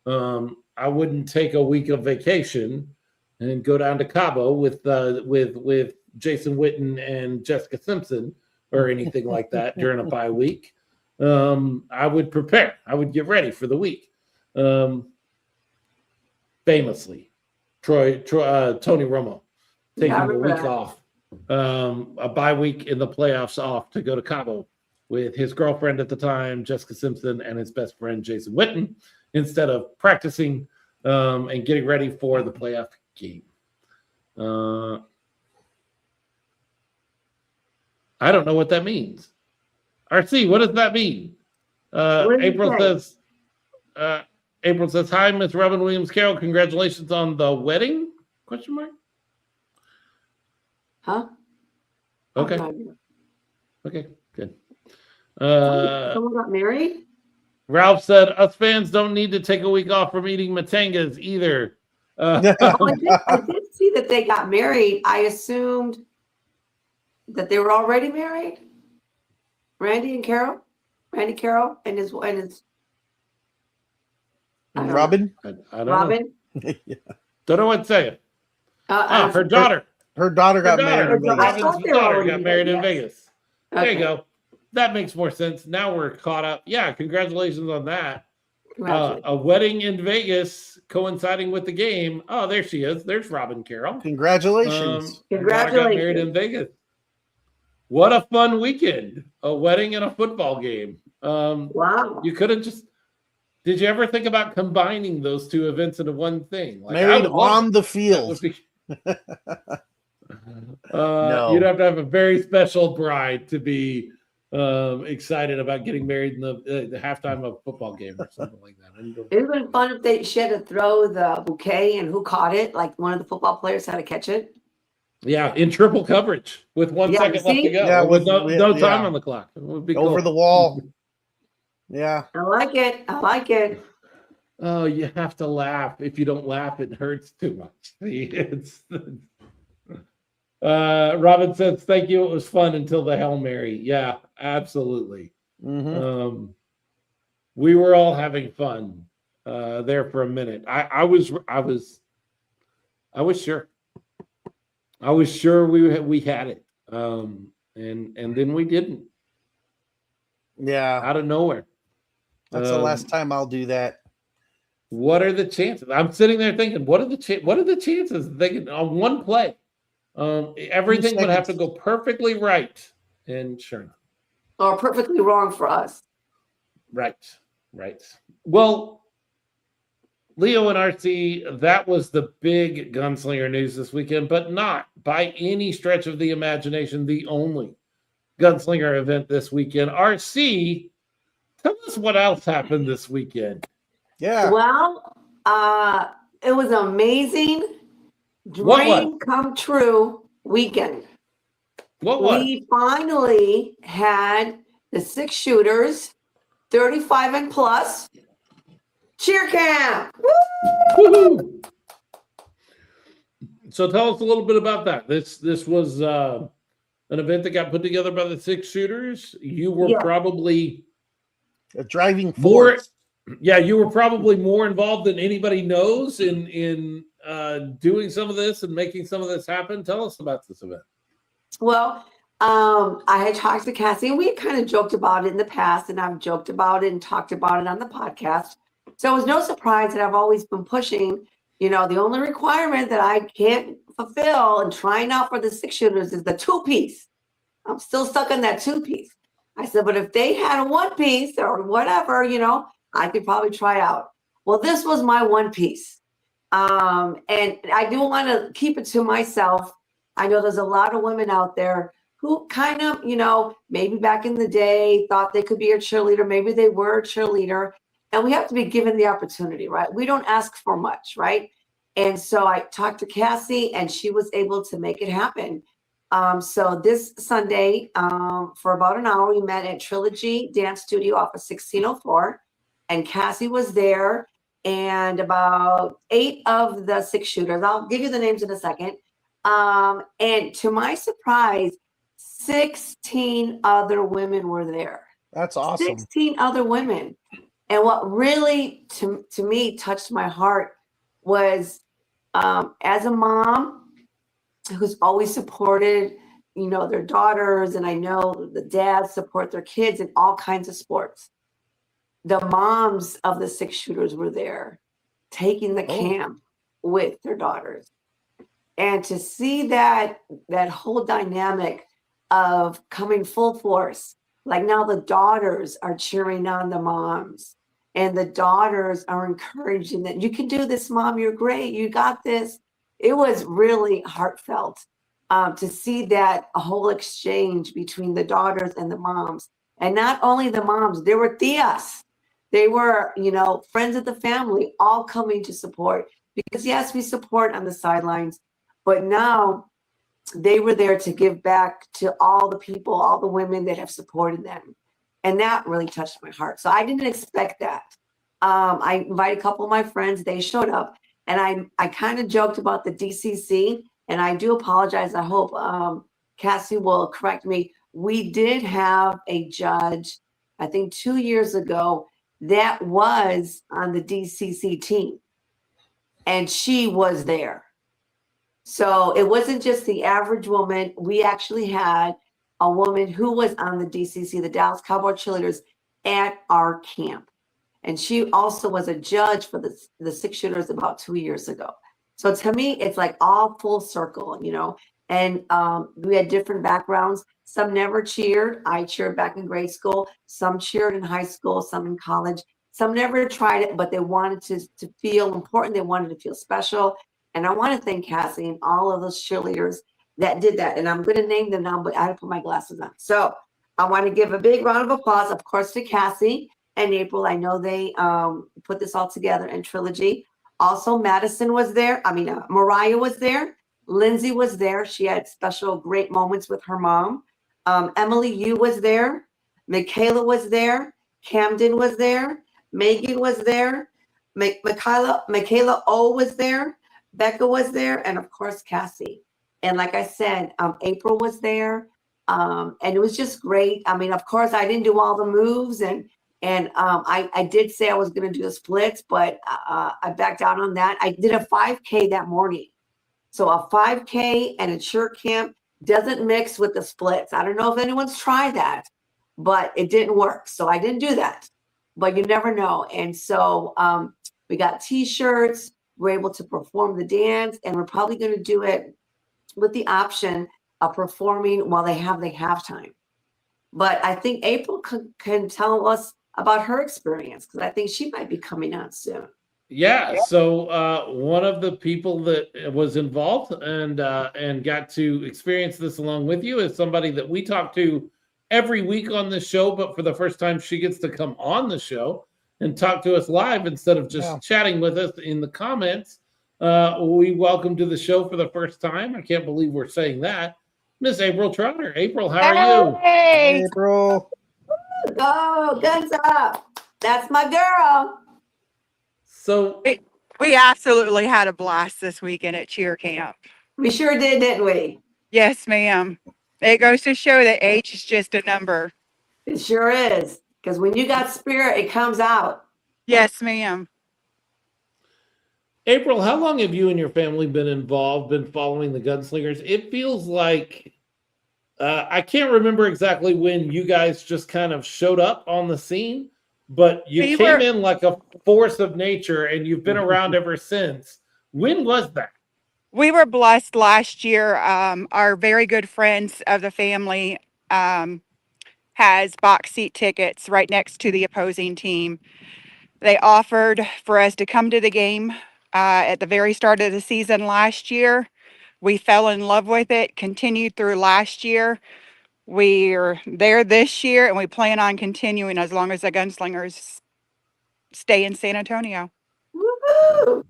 I wouldn't take a week of vacation and go down to Cabo with Jason Witten and Jessica Simpson or anything like that during a bye week. I would prepare. I would get ready for the week. Famously, Tony Romo taking a week off. A bye week in the playoffs off to go to Cabo with his girlfriend at the time, Jessica Simpson, and his best friend, Jason Witten, instead of practicing and getting ready for the playoff game. I don't know what that means. RC, what does that mean? April says, hi, Miss Robin Williams Carroll. Congratulations on the wedding? Question mark. Huh? Okay. Okay, good. Someone got married? Ralph said, us fans don't need to take a week off from eating matangas either. I did see that they got married. I assumed that they were already married. Randy Carroll and his Robin? I don't Robin? know. Don't know what to say. Her daughter. Her daughter got married in Vegas. Robin's daughter got married in Vegas. Okay. There you go. That makes more sense. Now we're caught up. Yeah, congratulations on that. A wedding in Vegas coinciding with the game. Oh, there she is. There's Robin Carroll. Congratulations. Congratulations. Got married in Vegas. What a fun weekend. A wedding and a football game. Wow. You could have did you ever think about combining those two events into one thing? Like, married on the field. No. You'd have to have a very special bride to be excited about getting married in the halftime of a football game or something like that. It would have been fun if she had to throw the bouquet and who caught it, like one of the football players had to catch it. Yeah, in triple coverage with 1 second left to go. Yeah, with no time on the clock. It would be over the wall. Yeah. I like it. Oh, you have to laugh. If you don't laugh, it hurts too much. Robin says, thank you. It was fun until the Hail Mary. Yeah, absolutely. Mm-hmm. We were all having fun there for a minute. I was sure. I was sure we had it. And then we didn't. Yeah. Out of nowhere. That's the last time I'll do that. What are the chances? I'm sitting there thinking, what are the chances they can on one play? Everything would have to go perfectly right, and sure enough. Or perfectly wrong for us. Right. Well, Leo and RC, that was the big Gunslinger news this weekend, but not by any stretch of the imagination the only Gunslinger event this weekend. RC, tell us what else happened this weekend. Yeah. Well, it was amazing Dream come true weekend. What was? We finally had the 6-shooters, 35 and plus, cheer camp. Woo-hoo! So tell us a little bit about that. This was an event that got put together by the 6-shooters. You were probably A driving more. force. Yeah, you were probably more involved than anybody knows in doing some of this and making some of this happen. Tell us about this event. Well, I had talked to Cassie, and we had kind of joked about it in the past, and I've joked about it and talked about it on the podcast. So it was no surprise that I've always been pushing, the only requirement that I can't fulfill and trying out for the 6-shooters is the 2-piece. I'm still stuck on that 2-piece. I said, but if they had a 1-piece or whatever, I could probably try out. Well, this was my 1-piece. And I do want to keep it to myself. I know there's a lot of women out there who kind of, maybe back in the day thought they could be a cheerleader. Maybe they were a cheerleader. And we have to be given the opportunity, right? We don't ask for much, right? And so I talked to Cassie, and she was able to make it happen. So this Sunday, for about an hour, we met at Trilogy Dance Studio off of 1604. And Cassie was there, and about 8 of the 6-shooters. I'll give you the names in a second. And to my surprise, 16 other women were there. That's awesome. 16 other women. And what really, to me, touched my heart was, as a mom who's always supported, their daughters, and I know the dads support their kids in all kinds of sports. The moms of the 6-shooters were there taking the camp with their daughters. And to see that whole dynamic of coming full force, like now the daughters are cheering on the moms, and the daughters are encouraging that you can do this, Mom, you're great, you got this. It was really heartfelt to see that whole exchange between the daughters and the moms. And not only the moms, there were tias. They were, friends of the family, all coming to support. Because yes, we support on the sidelines, but now they were there to give back to all the people, all the women that have supported them. And that really touched my heart. So I didn't expect that. I invited a couple of my friends, they showed up. And I kind of joked about the DCC, and I do apologize. I hope Cassie will correct me. We did have a judge, I think 2 years ago, that was on the DCC team, and she was there. So it wasn't just the average woman. We actually had a woman who was on the DCC, the Dallas Cowboy Cheerleaders, at our camp. And she also was a judge for the 6-shooters about 2 years ago. So to me, it's like all full circle, and we had different backgrounds. Some never cheered. I cheered back in grade school. Some cheered in high school, some in college. Some never tried it, but they wanted to feel important. They wanted to feel special. And I want to thank Cassie and all of those cheerleaders that did that. And I'm going to name them now, but I had to put my glasses on. So I want to give a big round of applause, of course, to Cassie and April. I know they put this all together in Trilogy. Also, Madison was there. Mariah was there. Lindsay was there. She had special great moments with her mom. Emily Yu was there. Michaela was there. Camden was there. Megan was there. Michaela O was there. Becca was there. And of course, Cassie. And like I said, April was there. And it was just great. Of course, I didn't do all the moves, and I did say I was going to do the splits, but I backed out on that. I did a 5K that morning. So a 5K and a cheer camp doesn't mix with the splits. I don't know if anyone's tried that, but it didn't work. So I didn't do that, but you never know. And so we got t-shirts. We're able to perform the dance, and we're probably going to do it with the option of performing while they have the halftime. But I think April can tell us about her experience, because I think she might be coming on soon. Yeah. So one of the people that was involved and got to experience this along with you is somebody that we talk to every week on the show, but for the first time she gets to come on the show and talk to us live instead of just chatting with us in the comments. we welcome to the show for the first time. I can't believe we're saying that. Miss April Trotter. April, how are you? Hey, April. Go, guns up. That's my girl. So, we absolutely had a blast this weekend at cheer camp. We sure did, didn't we? Yes, ma'am. It goes to show that age is just a number. It sure is. Because when you got spirit, it comes out. Yes, ma'am. April, how long have you and your family been following the Gunslingers? It feels like I can't remember exactly when you guys just kind of showed up on the scene, but you came in like a force of nature and you've been around ever since. When was that? We were blessed last year. Our very good friends of the family has box seat tickets right next to the opposing team. They offered for us to come to the game at the very start of the season last year. We fell in love with it, continued through last year. We're there this year, and we plan on continuing as long as the Gunslingers stay in San Antonio. Woo-hoo!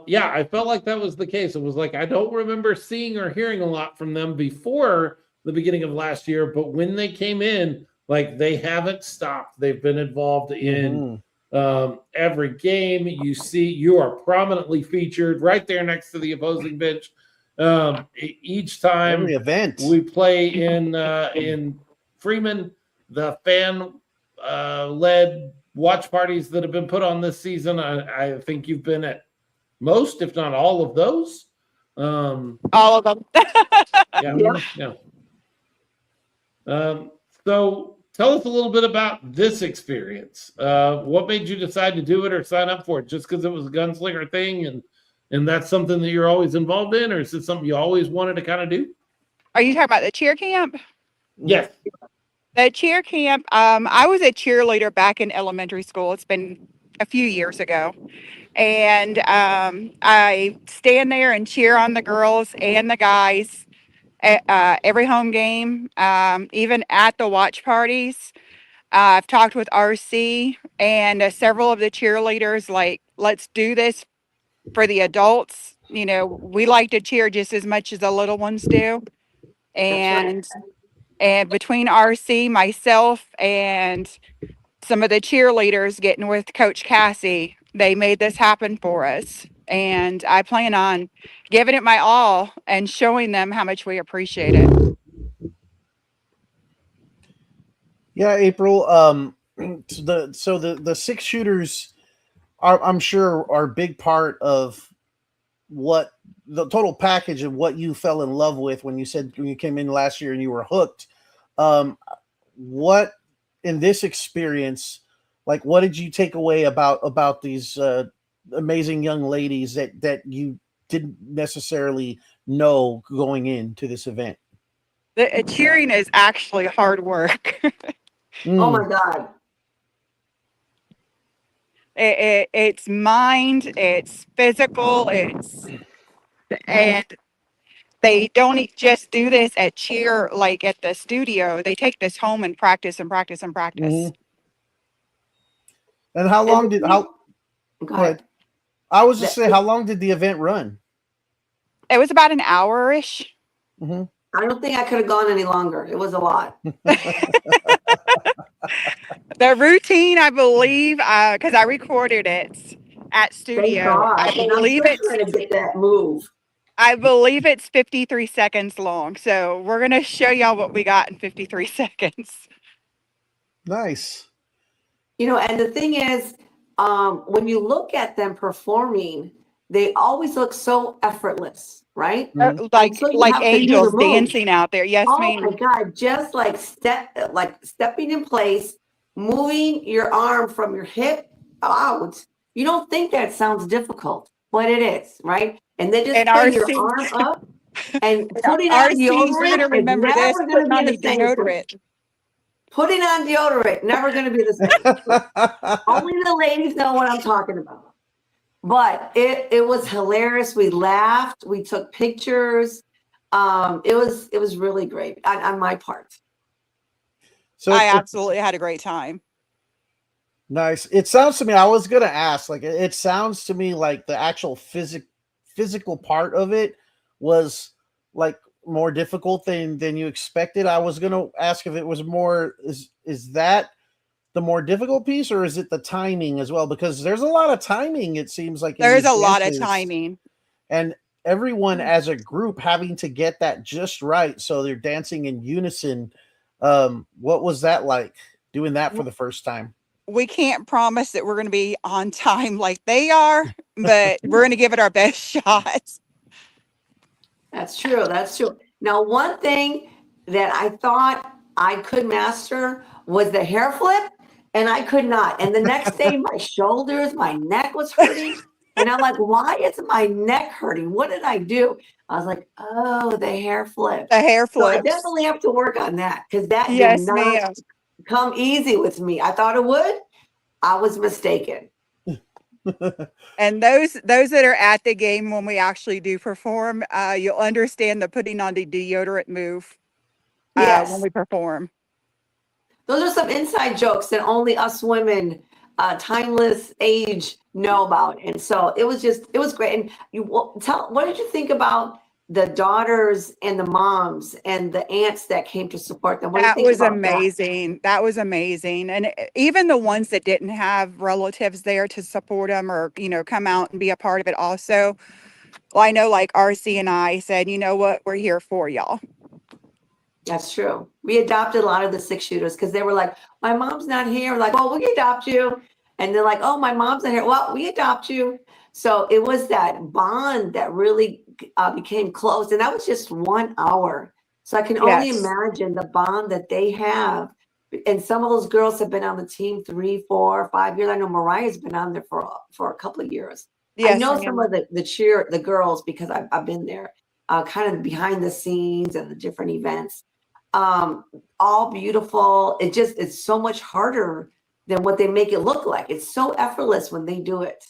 Yeah, I felt like that was the case. It was like I don't remember seeing or hearing a lot from them before the beginning of last year, but when they came in, like they haven't stopped. They've been involved in every game. You are prominently featured right there next to the opposing bench. Each time Every event we play in Freeman, the fan led watch parties that have been put on this season, I think you've been at most, if not all of those. All of them. Yeah. So tell us a little bit about this experience. What made you decide to do it or sign up for it? Just because it was a gunslinger thing and that's something that you're always involved in, or is it something you always wanted to kind of do? Are you talking about the cheer camp? Yes. The cheer camp, I was a cheerleader back in elementary school. It's been a few years ago. And I stand there and cheer on the girls and the guys at every home game, even at the watch parties. I've talked with RC and several of the cheerleaders, like, let's do this for the adults. You know, we like to cheer just as much as the little ones do. And between RC, myself, and some of the cheerleaders getting with Coach Cassie, they made this happen for us. And I plan on giving it my all and showing them how much we appreciate it. Yeah, April. The six shooters are, I'm sure, are a big part of what the total package of what you fell in love with when you came in last year and you were hooked. What in this experience, like, what did you take away about these amazing young ladies that you didn't necessarily know going into this event? The cheering is actually hard work. Oh my God. It's mind, it's physical, and they don't just do this at cheer like at the studio. They take this home and practice and practice and practice. Mm-hmm. And how long did Go ahead. I was just saying, how long did the event run? It was about an hour-ish. Mm-hmm. I don't think I could have gone any longer. It was a lot. The routine, I believe, because I recorded it at studio. I believe it's trying to get that move. I believe it's 53 seconds long. So we're gonna show y'all what we got in 53 seconds. Nice. You know, and the thing is, when you look at them performing, they always look so effortless, right? Mm-hmm. Like angels dancing out there. Yes, ma'am. Oh my God, just like stepping in place, moving your arm from your hip out. You don't think that sounds difficult, but it is, right? And then just putting your arm up and putting on deodorant. Remember this, putting on the deodorant. Putting on deodorant, never going to be the same. Only the ladies know what I'm talking about. But it was hilarious. We laughed. We took pictures. It was really great on my part. So I absolutely had a great time. Nice. It sounds to me, I was gonna ask, like it sounds to me like the actual physical part of it was like more difficult than you expected. I was gonna ask if it was more is that the more difficult piece, or is it the timing as well? Because there's a lot of timing, it seems like, in There's these a lot of dances, timing. and everyone as a group having to get that just right so they're dancing in unison. What was that like doing that for the first time? We can't promise that we're going to be on time like they are, but we're going to give it our best shot. That's true. That's true. Now, one thing that I thought I could master was the hair flip, and I could not. And the next day, my shoulders, my neck was hurting. And I'm like, why is my neck hurting? What did I do? I was like, oh, the hair flip. The hair So I flips. definitely have to work on that because that did Yes, not ma'am. come easy with me. I thought it would. I was mistaken. And those that are at the game when we actually do perform, you'll understand the putting on the deodorant move when Yes. we perform. Those are some inside jokes that only us women, timeless age, know about. And so it was great. And what did you think about the daughters and the moms and the aunts that came to support them? What do you That think was about that? amazing. That was amazing. And even the ones that didn't have relatives there to support them or, come out and be a part of it also. Well, I know like RC and I said, you know what, we're here for y'all. That's true. We adopted a lot of the 6-shooters because they were like, my mom's not here. We're like, well, we adopt you. And they're like, oh, my mom's not here. Well, we adopt you. So it was that bond that really became close. And that was just 1 hour. So I can only Yes. imagine the bond that they have. And some of those girls have been on the team 3, 4, 5 years. I know Mariah's been on there for a couple of years. I Yes, know ma'am. some of the girls because I've been there, kind of behind the scenes and the different events. All beautiful. It's so much harder than what they make it look like. It's so effortless when they do it.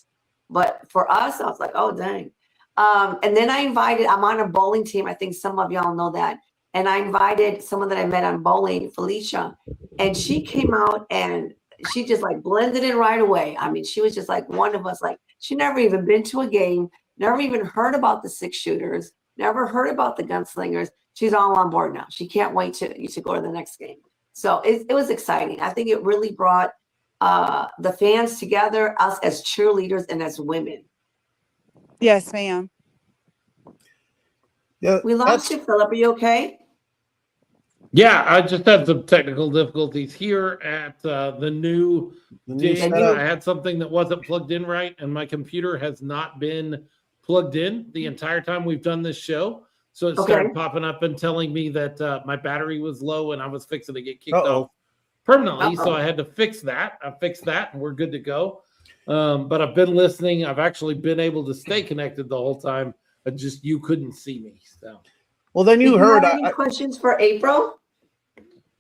But for us, I was like, oh, dang. And then I'm on a bowling team. I think some of y'all know that. And I invited someone that I met on bowling, Felicia, and she came out and she just like blended in right away. I mean, she was just like one of us. Like she never even been to a game, never even heard about the 6-shooters, never heard about the Gunslingers. She's all on board now. She can't wait to go to the next game. So it was exciting. I think it really brought the fans together, us as cheerleaders and as women. Yes, ma'am. Yeah, We lost you, Philip. Are you okay? Yeah, I just had some technical difficulties here at the new the new dig. setup. I had something that wasn't plugged in right, and my computer has not been plugged in the entire time we've done this show. So it started popping up and telling me that my battery was low and I was fixing to get kicked off permanently. So I had to fix that. I fixed that and we're good to go. But I've been listening. I've actually been able to stay connected the whole time. But just you couldn't see me. So, Well, then Did you you heard. have any questions for April?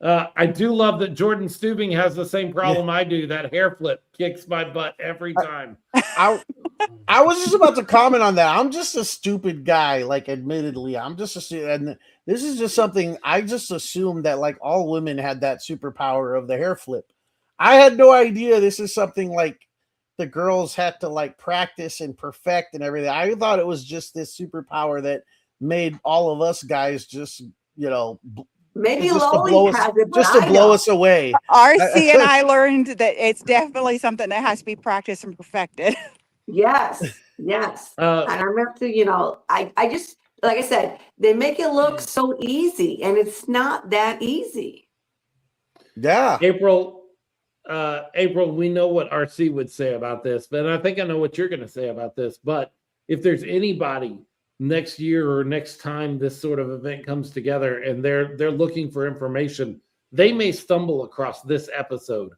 I do love that Jordan Stubing has the same problem I do. That hair flip kicks my butt every time. I was just about to comment on that. I'm just a stupid guy. Like, admittedly, I'm just and this is just something I just assumed that like all women had that superpower of the hair flip. I had no idea this is something like the girls had to like practice and perfect and everything. I thought it was just this superpower that made all of us guys just, Maybe just to Loli blow us, has it, but just to I blow don't. us away. RC and I learned that it's definitely something that has to be practiced and perfected. Yes. And I remember, I just, like I said, they make it look so easy, and it's not that easy. Yeah. April, we know what RC would say about this, but I think I know what you're going to say about this. But if there's anybody next year or next time this sort of event comes together and they're looking for information, they may stumble across this episode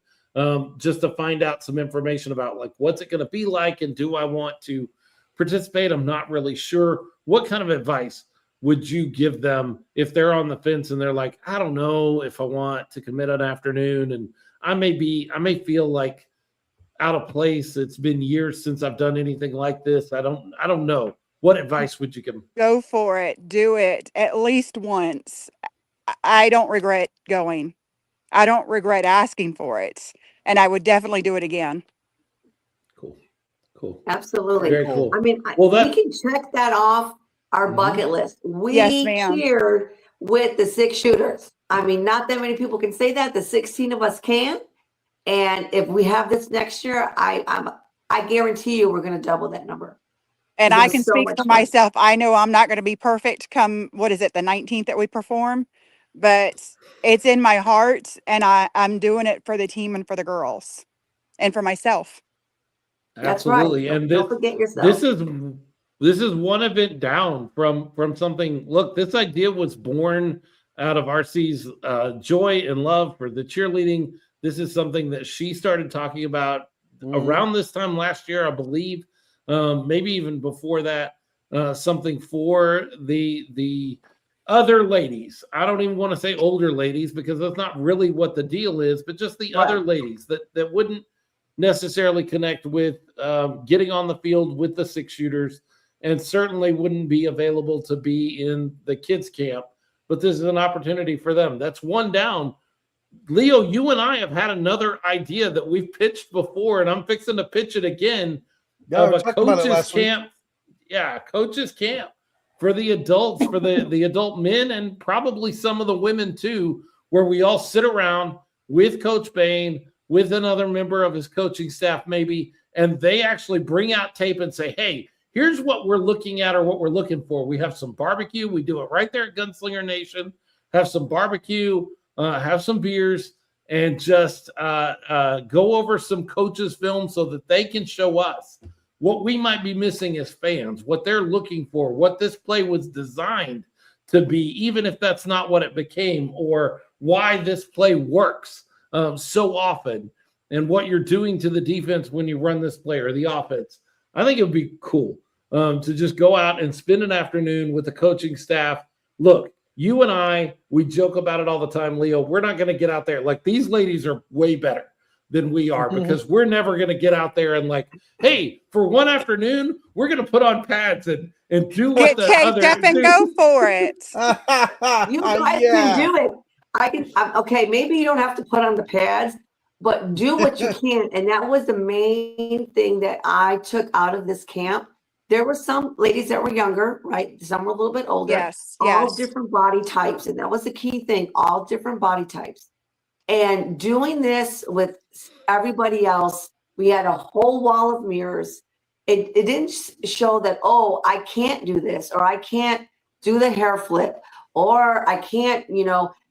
just to find out some information about like what's it going to be like and do I want to participate? I'm not really sure. What kind of advice would you give them if they're on the fence and they're like, I don't know if I want to commit an afternoon and I may feel like out of place. It's been years since I've done anything like this. I don't know. What advice would you give them? Go for it. Do it at least once. I don't regret going. I don't regret asking for it. and I would definitely do it again. Cool. Absolutely. Very cool. cool. I mean, Well, we that can check that off our Mhm. bucket list. We Yes, ma'am. cheered with the 6 shooters. I mean, not that many people can say that. The 16 of us can. And if we have this next year, I guarantee you we're going to double that number. And 'Cause it I was can so speak much for fun. myself. I know I'm not going to be perfect come, what is it, the 19th that we perform, but it's in my heart, and I'm doing it for the team and for the girls and for myself. That's right. absolutely. And Don't forget this yourself. is one event down from something. Look, this idea was born out of RC's joy and love for the cheerleading. This is something that she started talking about around this time last year, I believe, maybe even before that. Something for the other ladies. I don't even want to say older ladies because that's not really what the deal is, but just the other Right. ladies that wouldn't necessarily connect with getting on the field with the 6 shooters, and certainly wouldn't be available to be in the kids camp. But this is an opportunity for them. That's one down. Leo, you and I have had another idea that we've pitched before, and I'm fixing to pitch it again, Yeah, of we a talked about it coaches last week. camp. Yeah, coaches camp for the adults, for the adult men, and probably some of the women too, where we all sit around with Coach Bain, with another member of his coaching staff maybe, and they actually bring out tape and say, hey, here's what we're looking at or what we're looking for. We have some barbecue. We do it right there at Gunslinger Nation. Have some barbecue, have some beers, and just go over some coaches' film so that they can show us what we might be missing as fans, what they're looking for, what this play was designed to be, even if that's not what it became, or why this play works so often, and what you're doing to the defense when you run this play or the offense. I think it would be cool to just go out and spend an afternoon with the coaching staff. Look, you and I, we joke about it all the time, Leo. We're not going to get out there. Like, these ladies are way better than we are because we're never going to get out there and like, hey, for one afternoon, we're going to put on pads and do what Get the taped other up and do. go for it. You guys can do it. Okay, maybe you don't have to put on the pads, but do what you can. And that was the main thing that I took out of this camp. There were some ladies that were younger, right? Some were a little bit older. Yes, All yes. different body types. And that was the key thing, all different body types. And doing this with everybody else, we had a whole wall of mirrors. It didn't show that, oh, I can't do this, or I can't do the hair flip, or I can't,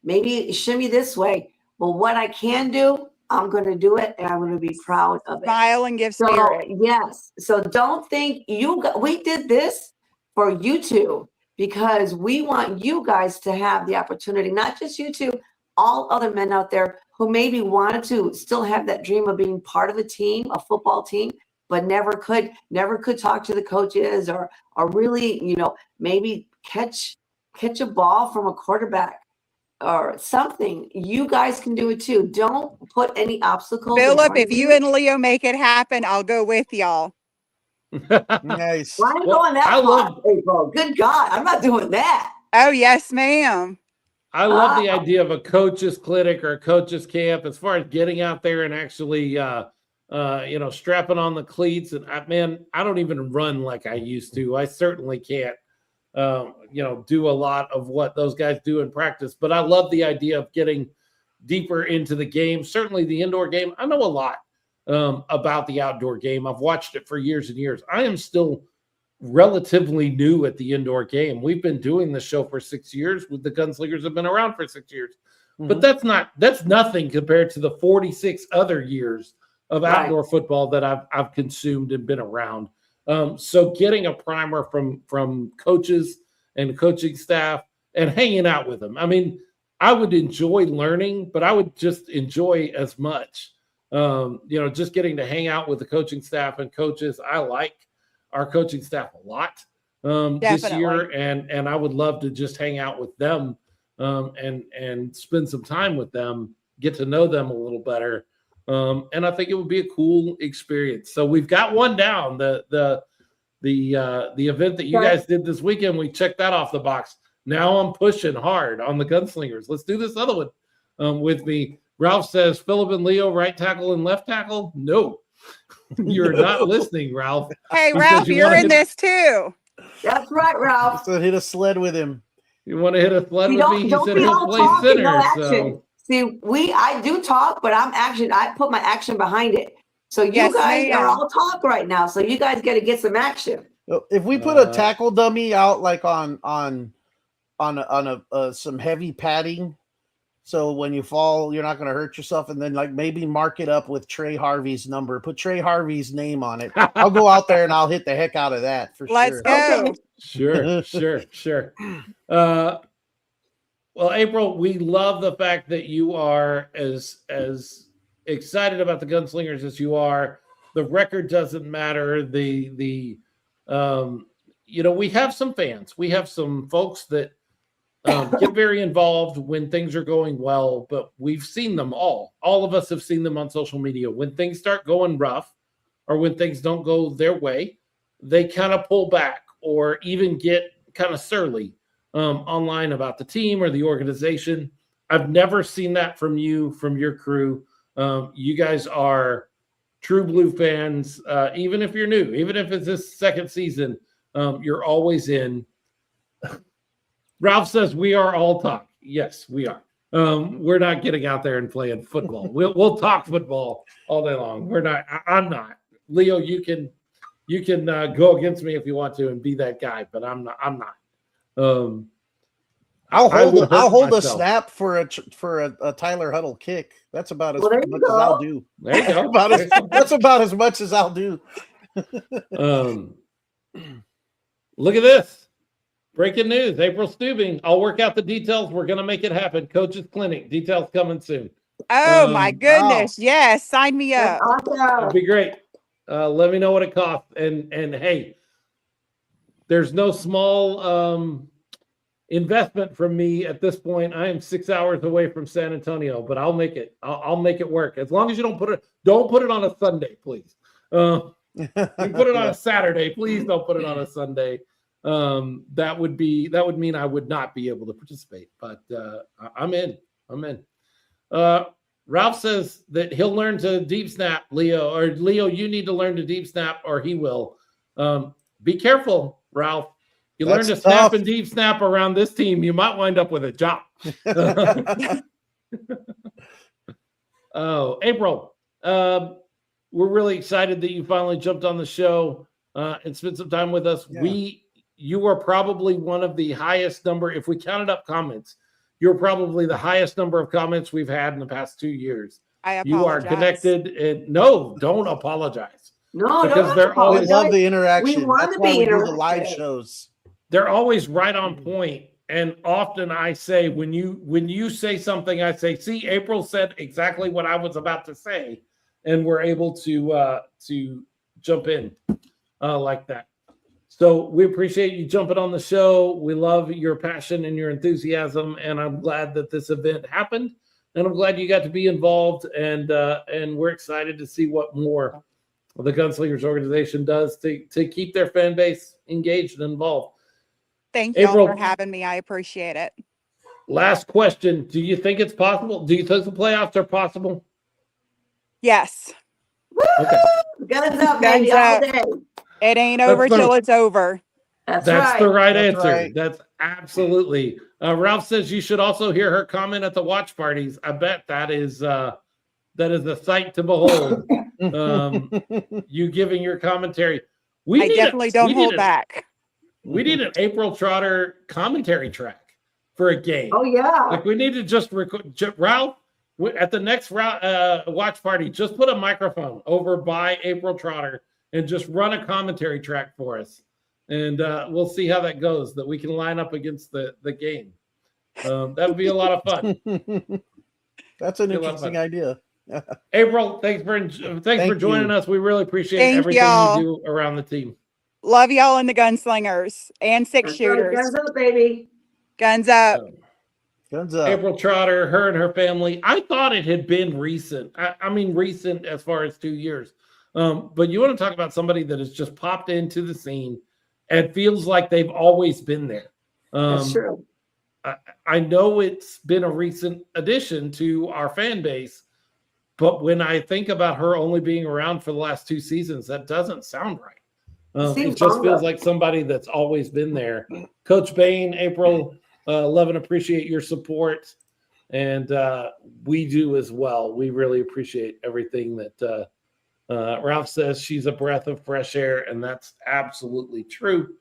maybe shimmy this way. But what I can do, I'm going to do it, and I'm going to be proud of it. Smile and give So, spirit. yes. So don't think we did this for you two, because we want you guys to have the opportunity, not just you two, all other men out there who maybe wanted to still have that dream of being part of a team, a football team, but never could talk to the coaches or really, maybe catch a ball from a quarterback or something. You guys can do it too. Don't put any obstacles. Philip, if you and Leo make it happen, I'll go with y'all. Nice. Why are you Well, going that I far, love- April? Good God, I'm not doing that. Oh, yes, ma'am. I love the idea of a coach's clinic or a coach's camp as far as getting out there and actually, strapping on the cleats. And I don't even run like I used to. I certainly can't, do a lot of what those guys do in practice. But I love the idea of getting deeper into the game. Certainly the indoor game. I know a lot about the outdoor game. I've watched it for years and years. I am still relatively new at the indoor game. We've been doing this show for 6 years. With the Gunslingers have been around for 6 years, but that's nothing compared to the 46 other years of outdoor football that I've consumed and been around. So getting a primer from coaches and coaching staff and hanging out with them. I mean, I would enjoy learning, but I would just enjoy as much, just getting to hang out with the coaching staff and coaches. I like our coaching staff a lot this year, and I would love to just hang out with them and spend some time with them, get to know them a little better. And I think it would be a cool experience. So we've got one down. The event that you guys did this weekend, we checked that off the box. Now I'm pushing hard on the Gunslingers. Let's do this other one with me. Ralph says Philip and Leo right tackle and left tackle. No, you're not listening, Ralph. Hey, Because Ralph, you you're wanna in hit- this too. That's right, Ralph. So hit a sled with him. You want to hit a sled You with me? He don't said be he'll all play talk and no center. action. See, I do talk, but I put my action behind it. So you Yes, guys ma'am. are all talk right now. So you guys got to get some action. If we put a tackle dummy out like on some heavy padding, so when you fall, you're not going to hurt yourself, and then like maybe mark it up with Trey Harvey's number, put Trey Harvey's name on it. I'll go out there and I'll hit the heck out of that for Let's sure. go. Sure. Well, April, we love the fact that you are as excited about the Gunslingers as you are. The record doesn't matter. We have some fans. We have some folks that get very involved when things are going well, but we've seen them all. All of us have seen them on social media. When things start going rough or when things don't go their way, they kind of pull back or even get kind of surly online about the team or the organization. I've never seen that from you, from your crew. You guys are true blue fans. Even if you're new, even if it's this second season, you're always in. Ralph says we are all talk. Yes, we are. We're not getting out there and playing football. We'll talk football all day long. We're not. I'm not. Leo, you can go against me if you want to and be that guy, but I'm not. I'll hold a myself. snap for a Tyler Huddle kick. That's about as Well, there you much as go. I'll do. There you go. That's about as much as I'll do. Look at this. Breaking news. April Stubing. I'll work out the details. We're going to make it happen. Coach's Clinic. Details coming soon. Oh my goodness. wow. Yes. Sign me That's up. That'd awesome. be great. Let me know what it costs. And hey, there's no small investment from me at this point. I am 6 hours away from San Antonio, but I'll make it. I'll make it work. As long as you don't put it on a Sunday, please. You put it on a Saturday, please don't put it on a Sunday. That would mean I would not be able to participate, but I'm in. Ralph says that he'll learn to deep snap, Leo, you need to learn to deep snap or he will. Be careful, Ralph. You learn to snap and deep snap around this team, you might wind up with a job. Oh, April, we're really excited that you finally jumped on the show and spent some time with us. Yeah. You are probably one of the highest number, if we counted up comments, you're probably the highest number of comments we've had in the past 2 years. I apologize. You are connected, and no, don't apologize. No, Because don't they're I always- love the interaction. We want That's to why be we do the live interactive. shows. They're always right on point. And often I say, when you say something, I say, see, April said exactly what I was about to say. And we're able to jump in like that. So we appreciate you jumping on the show. We love your passion and your enthusiasm. And I'm glad that this event happened. And I'm glad you got to be involved. And we're excited to see what more the Gunslingers organization does to keep their fan base engaged and involved. Thank y'all April. for having me. I appreciate it. Last question. Do you think it's possible? Do you think the playoffs are possible? Yes. Okay. Guns up, baby, Guns all day. It ain't That's over the- till it's over. That's That's right. the right That's answer. right. That's absolutely. Ralph says you should also hear her comment at the watch parties. I bet that is a sight to behold. You giving your commentary. I definitely don't hold back. We need an April Trotter commentary track for a game. Oh yeah. Like we need to just record. Ralph, at the next watch party, just put a microphone over by April Trotter and just run a commentary track for us. And we'll see how that goes, that we can line up against the game. That would be a lot of fun. That's an Be a lot of interesting fun. idea. April, thanks for joining us. We really appreciate Thank everything y'all. you do around the team. Love y'all and the Gunslingers and six That's right. shooters. Guns up, baby. Guns up. Guns up. April Trotter, her and her family. I thought it had been recent. I mean, recent as far as 2 years. But you want to talk about somebody that has just popped into the scene and feels like they've always been there. That's true. I know it's been a recent addition to our fan base, but when I think about her only being around for the last 2 seasons, that doesn't sound right. It just feels like somebody that's always been there. Coach Bain, April, Levin, appreciate your support. And we do as well. We really appreciate everything that Ralph says. She's a breath of fresh air, and that's absolutely true.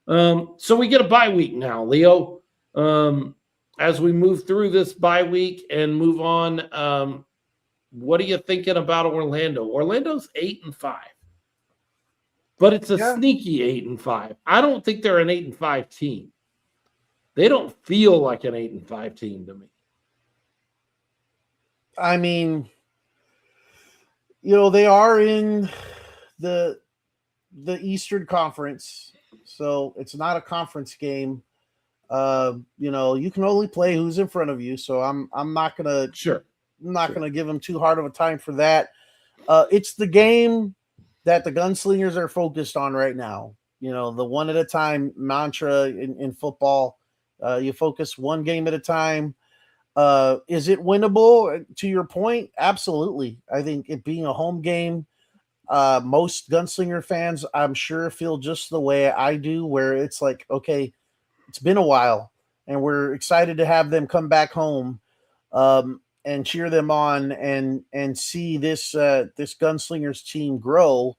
So we get a bye week now, Leo. As we move through this bye week and move on, what are you thinking about Orlando? Orlando's 8-5, but it's a sneaky 8-5. I don't think they're an 8-5 team. They don't feel like an 8-5 team to me. I mean, they are in the Eastern Conference, so it's not a conference game. You can only play who's in front of you, so I'm not gonna gonna give them too hard of a time for that. It's the game that the Gunslingers are focused on right now. The one at a time mantra in football. You focus one game at a time. Is it winnable? To your point, absolutely. I think it being a home game, most Gunslinger fans, I'm sure, feel just the way I do, where it's like, okay, it's been a while, and we're excited to have them come back home and cheer them on and see this Gunslingers team grow.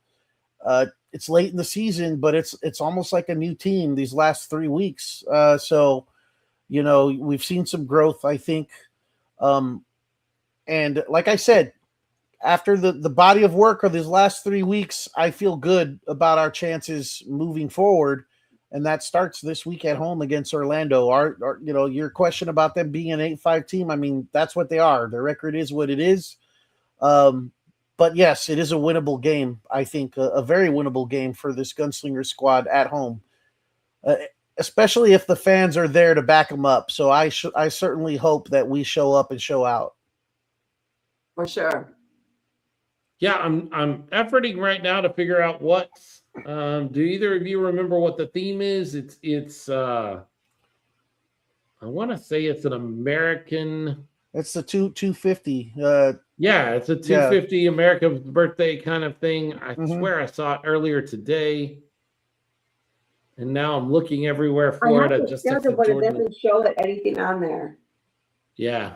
It's late in the season, but it's almost like a new team these last 3 weeks. So we've seen some growth, I think. And like I said, after the body of work of these last 3 weeks, I feel good about our chances moving forward. And that starts this week at home against Orlando. Your question about them being an 8-5 team, I mean, that's what they are. Their record is what it is. But yes, it is a winnable game. I think a very winnable game for this Gunslinger squad at home. Especially if the fans are there to back them up. So I certainly hope that we show up and show out. For sure. Yeah, I'm efforting right now to figure out what. Do either of you remember what the theme is? It's I want to say it's an American. It's the 250. Yeah, it's a 250 America's birthday kind of thing. I swear I saw it earlier today. And now I'm looking everywhere for it. But it doesn't show that anything on there. Yeah.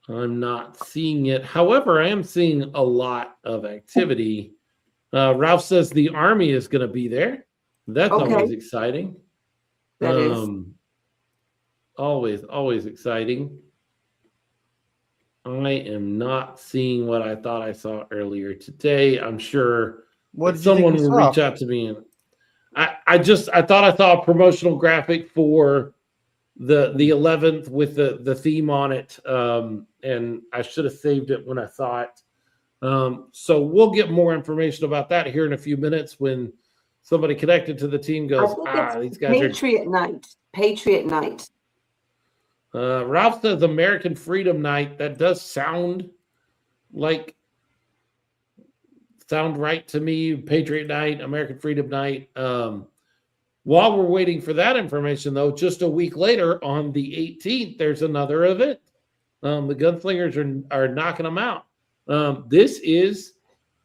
I'm not seeing it. However, I am seeing a lot of activity. Ralph says the Army is going to be there. That's always exciting. That is. Always exciting. I am not seeing what I thought I saw earlier today. I'm sure someone will reach out to me and I thought I saw a promotional graphic for the 11th with the theme on it, and I should have saved it when I saw it. So we'll get more information about that here in a few minutes when somebody connected to the team goes, these guys Patriot Night. Ralph says American Freedom Night. That does sound right to me. Patriot Night, American Freedom Night. While we're waiting for that information, though, just a week later on the 18th, there's another event. The Gunslingers are knocking them out. This is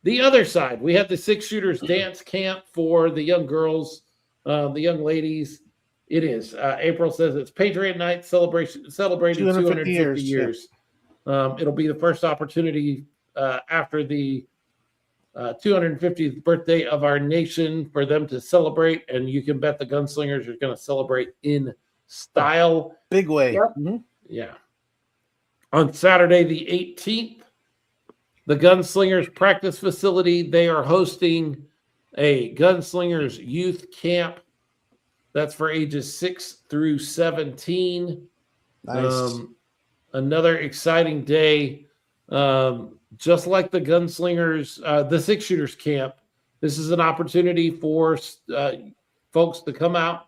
the other side. We have the 6-shooters dance camp for the young girls, the young ladies. It is. April says it's Patriot Night celebrating 250 years. It'll be the first opportunity after the 250th birthday of our nation for them to celebrate, and you can bet the Gunslingers are going to celebrate in style. Big way. Yep. Mm-hmm. Yeah. On Saturday the 18th, the Gunslingers practice facility, they are hosting a Gunslingers youth camp. That's for ages 6 through 17. Nice. Another exciting day. Just like the Gunslingers, the 6-shooters camp, this is an opportunity for folks to come out,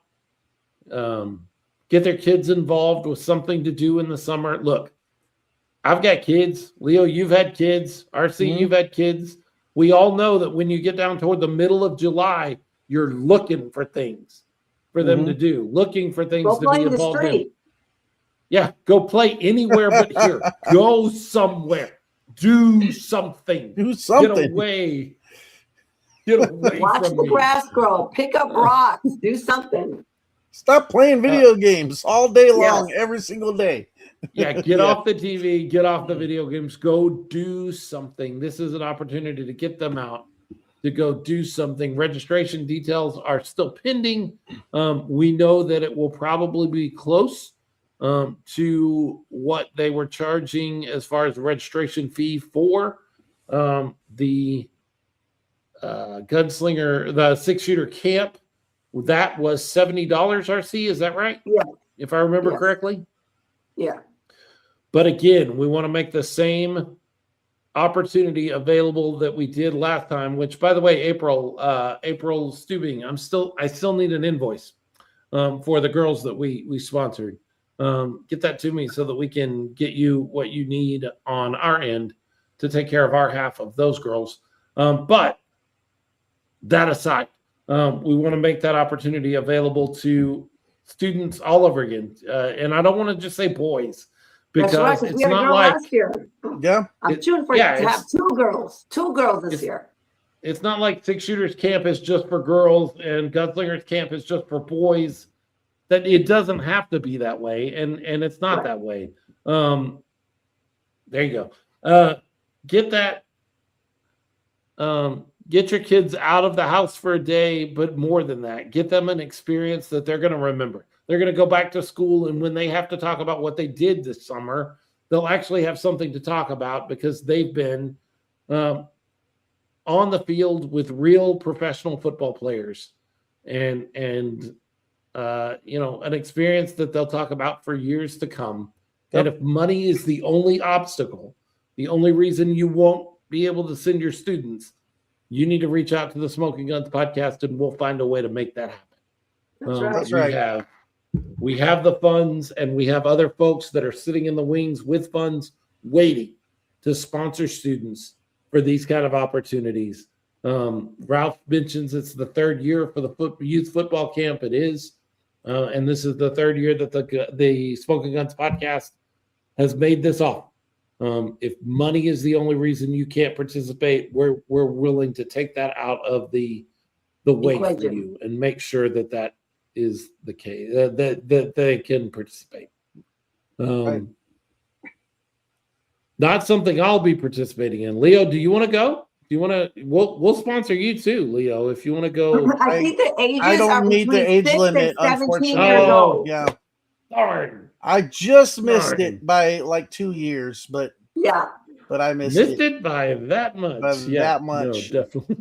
get their kids involved with something to do in the summer. Look, I've got kids. Leo, you've had kids. RC, you've had kids. We all know that when you get down toward the middle of July, you're looking for things. for them to do, looking for things Go to play be in the involved in. street. Yeah, go play anywhere but here. Go somewhere. Do something. Do something. Get away. Get away Watch from the me. grass grow. Pick up rocks. Do something. Stop playing video games all day long, Yes. every single day. Yeah, get off the TV, get off the video games, go do something. This is an opportunity to get them out, to go do something. Registration details are still pending. We know that it will probably be close to what they were charging as far as the registration fee for the Gunslinger, the 6-shooter camp. That was $70, RC. Is that right? Yeah. If I remember Yes. correctly. Yeah. But again, we want to make the same opportunity available that we did last time, which, by the way, April Stubing, I still need an invoice for the girls that we sponsored. Get that to me so that we can get you what you need on our end to take care of our half of those girls. But that aside, we want to make that opportunity available to students all over again. And I don't want to just say boys, because That's right. 'Cause it's we had a not girl like last year. Yeah. I'm shooting for yeah, to have two girls this it's- year. it's not like 6-shooters camp is just for girls and Gunslingers camp is just for boys. That it doesn't have to be that way, and it's not Right. that way. There you go. Get that. Get your kids out of the house for a day, but more than that, get them an experience that they're going to remember. They're going to go back to school, and when they have to talk about what they did this summer, they'll actually have something to talk about because they've been on the field with real professional football players, and an experience that they'll talk about for years to come. Yep. And if money is the only obstacle, the only reason you won't be able to send your students, you need to reach out to the Smoking Guns podcast, and we'll find a way to make that happen. That's right. That's right. We have the funds, and we have other folks that are sitting in the wings with funds waiting to sponsor students for these kind of opportunities. Ralph mentions it's the third year for the youth football camp. It is. And this is the third year that the Smoking Guns podcast has made this off. If money is the only reason you can't participate, we're willing to take that out of the way for Equation. you and make sure that is the case, that they can participate. Right. Not something I'll be participating in. Leo, do you want to go? Do you want to? We'll sponsor you too, Leo, if you want to go. I think the ages I don't are meet the between age 6 limit, and 17 unfortunately. years Oh. old. Yeah. Darn. I just missed Darn. it by like 2 years, but Yeah. I missed Missed it. it by that much. By Yeah, that much. No, definitely.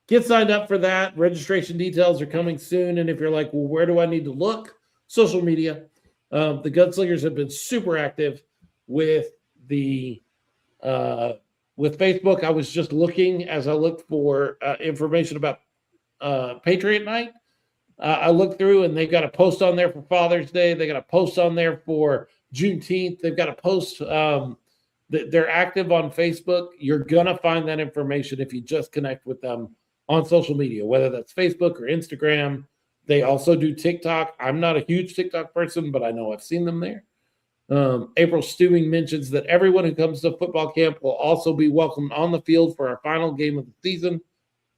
Get signed up for that. Registration details are coming soon. And if you're like, well, where do I need to look? Social media. The Gunslingers have been super active with with Facebook. I was just looking as I looked for information about Patriot Night. I looked through, and they've got a post on there for Father's Day. They got a post on there for Juneteenth. They've got a post. They're active on Facebook. You're gonna find that information if you just connect with them on social media, whether that's Facebook or Instagram. They also do TikTok. I'm not a huge TikTok person, but I know I've seen them there. April Stewing mentions that everyone who comes to football camp will also be welcomed on the field for our final game of the season.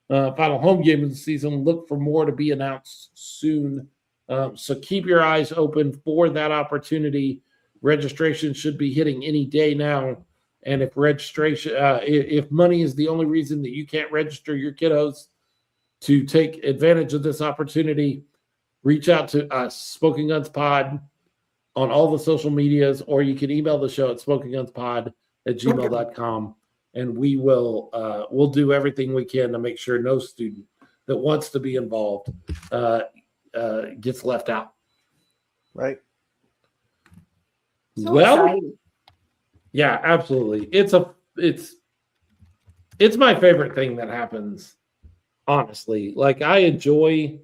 Final home game of the season. Look for more to be announced soon. So keep your eyes open for that opportunity. Registration should be hitting any day now. And if if money is the only reason that you can't register your kiddos to take advantage of this opportunity, reach out to us, Smoking Guns Pod, on all the social medias, or you can email the show at smokinggunspod@gmail.com. And we'll do everything we can to make sure no student that wants to be involved gets left out. Right. So Well, exciting. yeah, absolutely. It's my favorite thing that happens, honestly. Like, I enjoy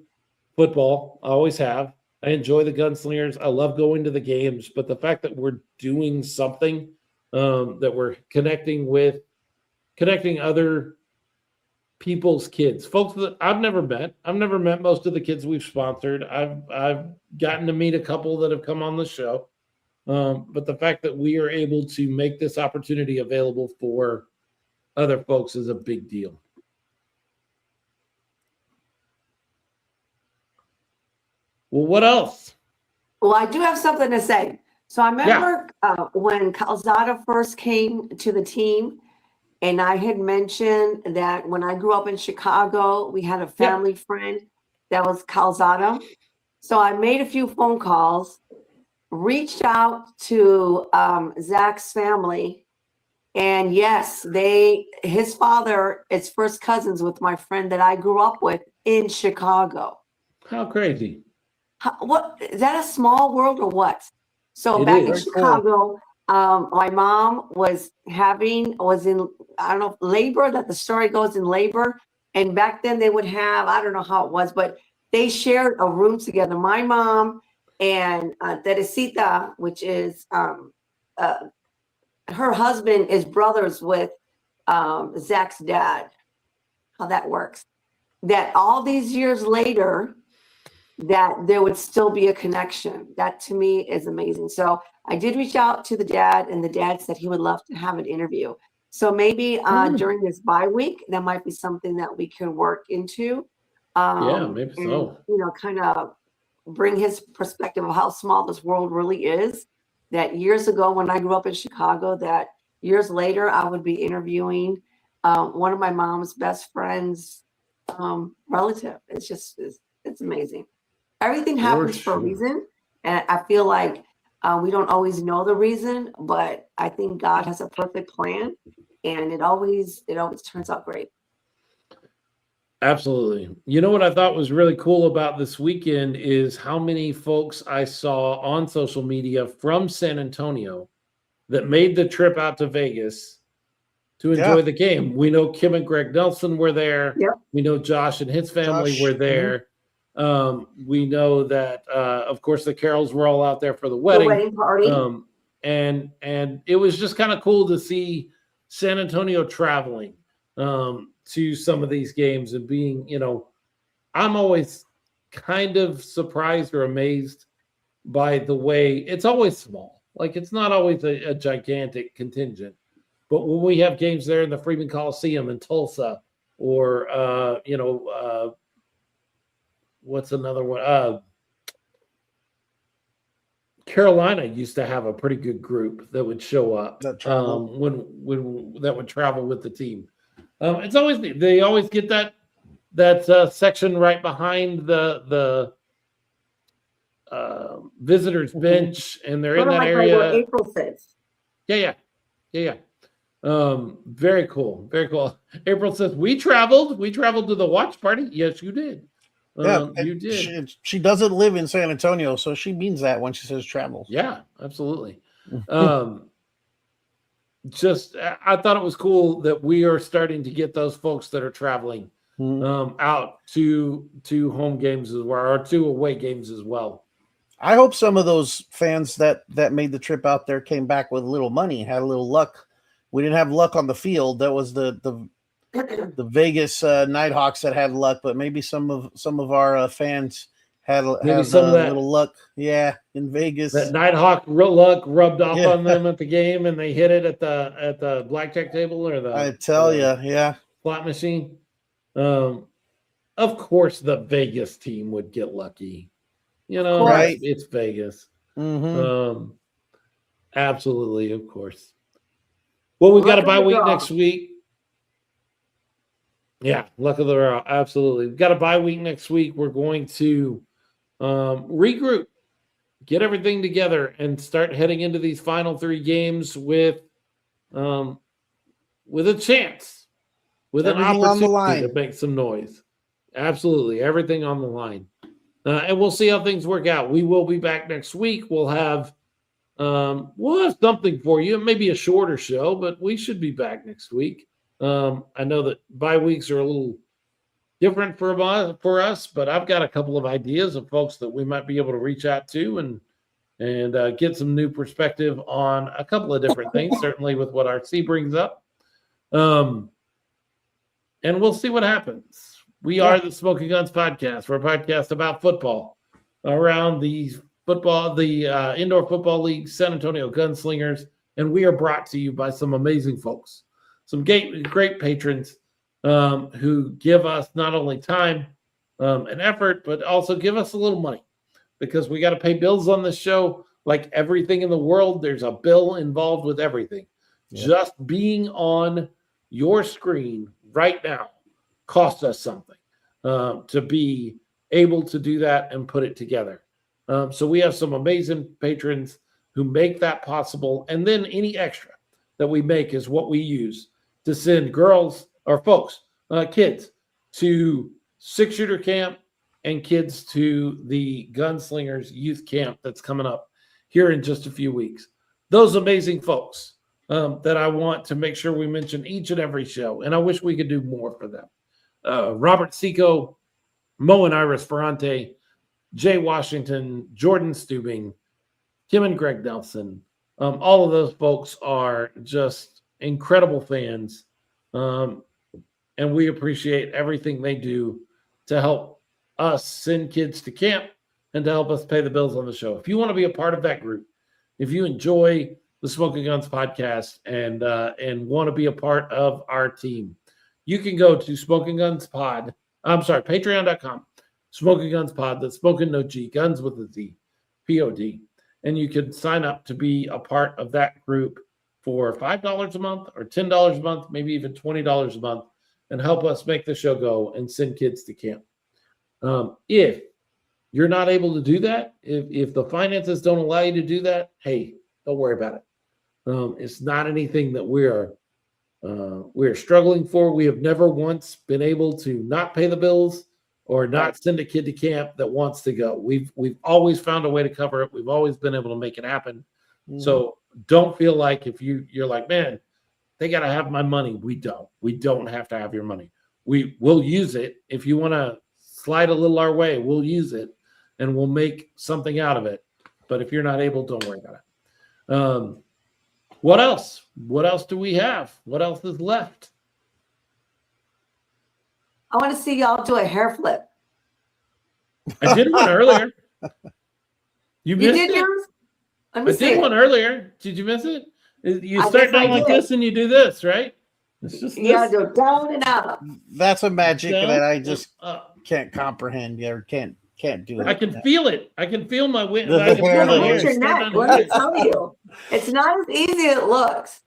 football. I always have. I enjoy the Gunslingers. I love going to the games, but the fact that we're doing something, that we're connecting other people's kids, folks that I've never met. I've never met most of the kids we've sponsored. I've gotten to meet a couple that have come on the show. But the fact that we are able to make this opportunity available for other folks is a big deal. Well, what else? Well, I do have something to say. So I remember when Calzada first came to the team, and I had mentioned that when I grew up in Chicago, we had a family friend that was Calzada. So I made a few phone calls, reached out to Zach's family, and yes, his father is first cousins with my friend that I grew up with in Chicago. How crazy. What is that, a small world or what? So It back is. in Very Chicago, my mom was in, I don't know, labor, that the story goes, in labor. And back then they would have, I don't know how it was, but they shared a room together. My mom and Teresita, which is her husband, is brothers with Zach's dad. How that works. That all these years later, that there would still be a connection. That to me is amazing. So I did reach out to the dad, and the dad said he would love to have an interview. So maybe during this bye week, that might be something that we can work into. Maybe and, so. Kind of bring his perspective of how small this world really is. That years ago, when I grew up in Chicago, that years later, I would be interviewing one of my mom's best friends' relative. It's amazing. Everything happens for a reason, and I feel like we don't always know the reason, but I think God has a perfect plan, and it always turns out great. Absolutely. You know what I thought was really cool about this weekend is how many folks I saw on social media from San Antonio that made the trip out to Vegas to enjoy the game. We know Kim and Greg Nelson were there. Yep. We know Josh and his family were there. We know that, of course, the Carrolls were all out there for the wedding. The wedding party. And it was just kind of cool to see San Antonio traveling to some of these games and being, I'm always kind of surprised or amazed by the way it's always small. Like, it's not always a gigantic contingent. But when we have games there in the Freeman Coliseum in Tulsa, or, what's another one? Carolina used to have a pretty good group that would show up when that would travel with the team. It's always, they always get that section right behind the visitors bench, and they're in that area. Like April says. Yeah. Very cool. April says, we traveled to the watch party. Yes, you did. You did. She doesn't live in San Antonio, so she means that when she says travel. Yeah, absolutely. Just, I thought it was cool that we are starting to get those folks that are traveling out to home games as well, or to away games as well. I hope some of those fans that made the trip out there came back with a little money, had a little luck. We didn't have luck on the field. That was the Vegas Nighthawks that had luck, but maybe some of our fans had some of that little luck. Yeah, in Vegas, that Nighthawk luck rubbed off on them at the game, and they hit it at the blackjack table or the slot machine. Of course, the Vegas team would get lucky. Right? It's Vegas. Absolutely, of course. Well, we've got a bye week next week. Yeah, luck of the draw. Absolutely. We've got a bye week next week. We're going to regroup, get everything together, and start heading into these final 3 games with a chance, with everything an opportunity to make some noise. Absolutely. Everything on the line. And we'll see how things work out. We will be back next week. We'll have something for you. It may be a shorter show, but we should be back next week. I know that bye weeks are a little different for us, but I've got a couple of ideas of folks that we might be able to reach out to and get some new perspective on a couple of different things, certainly with what RC brings up. and we'll see what happens. We are the Smoking Guns Podcast. We're a podcast about football around the Indoor Football League, San Antonio Gunslingers, and we are brought to you by some amazing folks, some great patrons who give us not only time and effort, but also give us a little money because we got to pay bills on this show. Like everything in the world, there's a bill involved with everything. Yeah. Just being on your screen right now costs us something to be able to do that and put it together. So we have some amazing patrons who make that possible. And then any extra that we make is what we use to send girls or folks, kids to 6-shooter camp and kids to the Gunslingers youth camp that's coming up here in just a few weeks. Those amazing folks that I want to make sure we mention each and every show. And I wish we could do more for them. Robert Seco, Mo and Iris Ferrante, Jay Washington, Jordan Stubing, Kim and Greg Nelson. All of those folks are just incredible fans. And we appreciate everything they do to help us send kids to camp and to help us pay the bills on the show. If you want to be a part of that group, if you enjoy the Smoking Guns podcast and want to be a part of our team, you can go to patreon.com, Smoking Guns Pod, that's Smoking No G, Guns with a Z, P-O-D. And you can sign up to be a part of that group for $5 a month or $10 a month, maybe even $20 a month, and help us make the show go and send kids to camp. If you're not able to do that, if the finances don't allow you to do that, hey, don't worry about it. It's not anything that we're struggling for. We have never once been able to not pay the bills or not send a kid to camp that wants to go. We've always found a way to cover it. We've always been able to make it happen. Mm-hmm. So don't feel like if you're like, man, they got to have my money. We don't have to have your money. We will use it. If you want to slide a little our way, we'll use it and we'll make something out of it. But if you're not able, don't worry about it. What else? What else do we have? What else is left? I want to see y'all do a hair flip. I did one earlier. You did yours? I did one earlier. Did you miss it? You start down like this and you do this, right? It's just you gotta go down and up. That's a magic that I just can't comprehend or can't do it. I can feel it. I can feel my wind. Let me tell you, it's not as easy as it looks.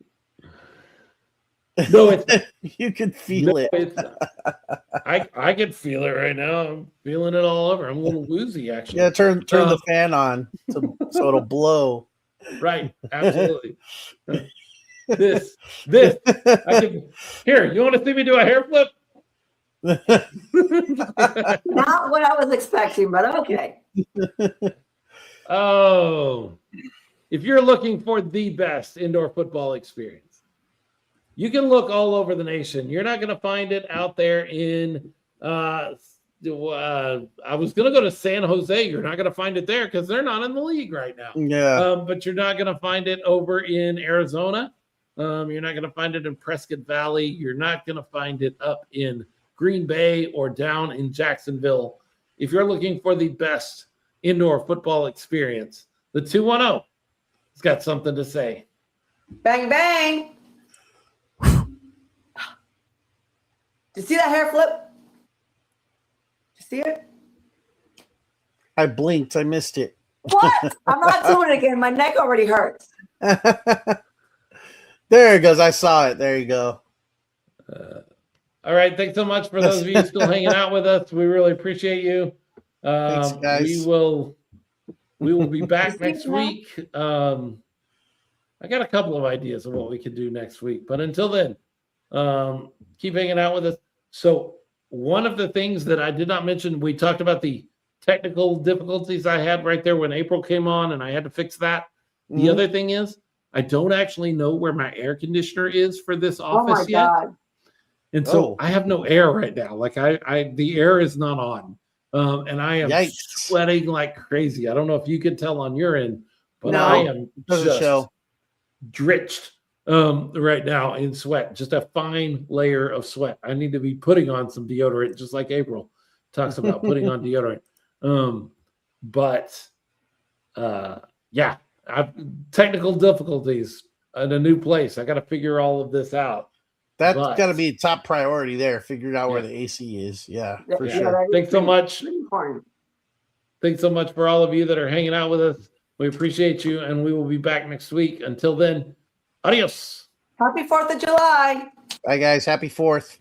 No, you can feel it. I can feel it right now. I'm feeling it all over. I'm a little woozy, actually. Yeah, turn the fan on so it'll blow. Right, absolutely. This. Here, you want to see me do a hair flip? Not what I was expecting, but okay. Oh, if you're looking for the best indoor football experience, you can look all over the nation. You're not going to find it out there in I was going to go to San Jose. You're not going to find it there because they're not in the league right now. Yeah. But you're not going to find it over in Arizona. You're not going to find it in Prescott Valley. You're not going to find it up in Green Bay or down in Jacksonville. If you're looking for the best indoor football experience, the 210 has got something to say. Bang, bang. Did you see that hair flip? Did you see it? I blinked. I missed it. What? I'm not doing it again. My neck already hurts. There it goes. I saw it. There you go. All right. Thanks so much for those of you still hanging out with us. We really appreciate you. Thanks, guys. We will be back next week. I got a couple of ideas of what we could do next week, but until then, keep hanging out with us. So one of the things that I did not mention, we talked about the technical difficulties I had right there when April came on, and I had to fix that. The other thing is, I don't actually know where my air conditioner is for this office yet. God. And so I have no air right now. Like the air is not on. And I am sweating like crazy. I don't know if you could tell on your end, but I am just drenched right now in sweat, just a fine layer of sweat. I need to be putting on some deodorant, just like April talks about putting on deodorant. But yeah, technical difficulties in a new place. I got to figure all of this out. That's But- got to be top priority there. Figure out where Yeah. the AC is. Yeah, Yeah, for yeah. sure. that is Thanks so pretty- much. pretty important. Thanks so much for all of you that are hanging out with us. We appreciate you, and we will be back next week. Until then, adios. Happy 4th of July. Bye, guys. Happy 4th.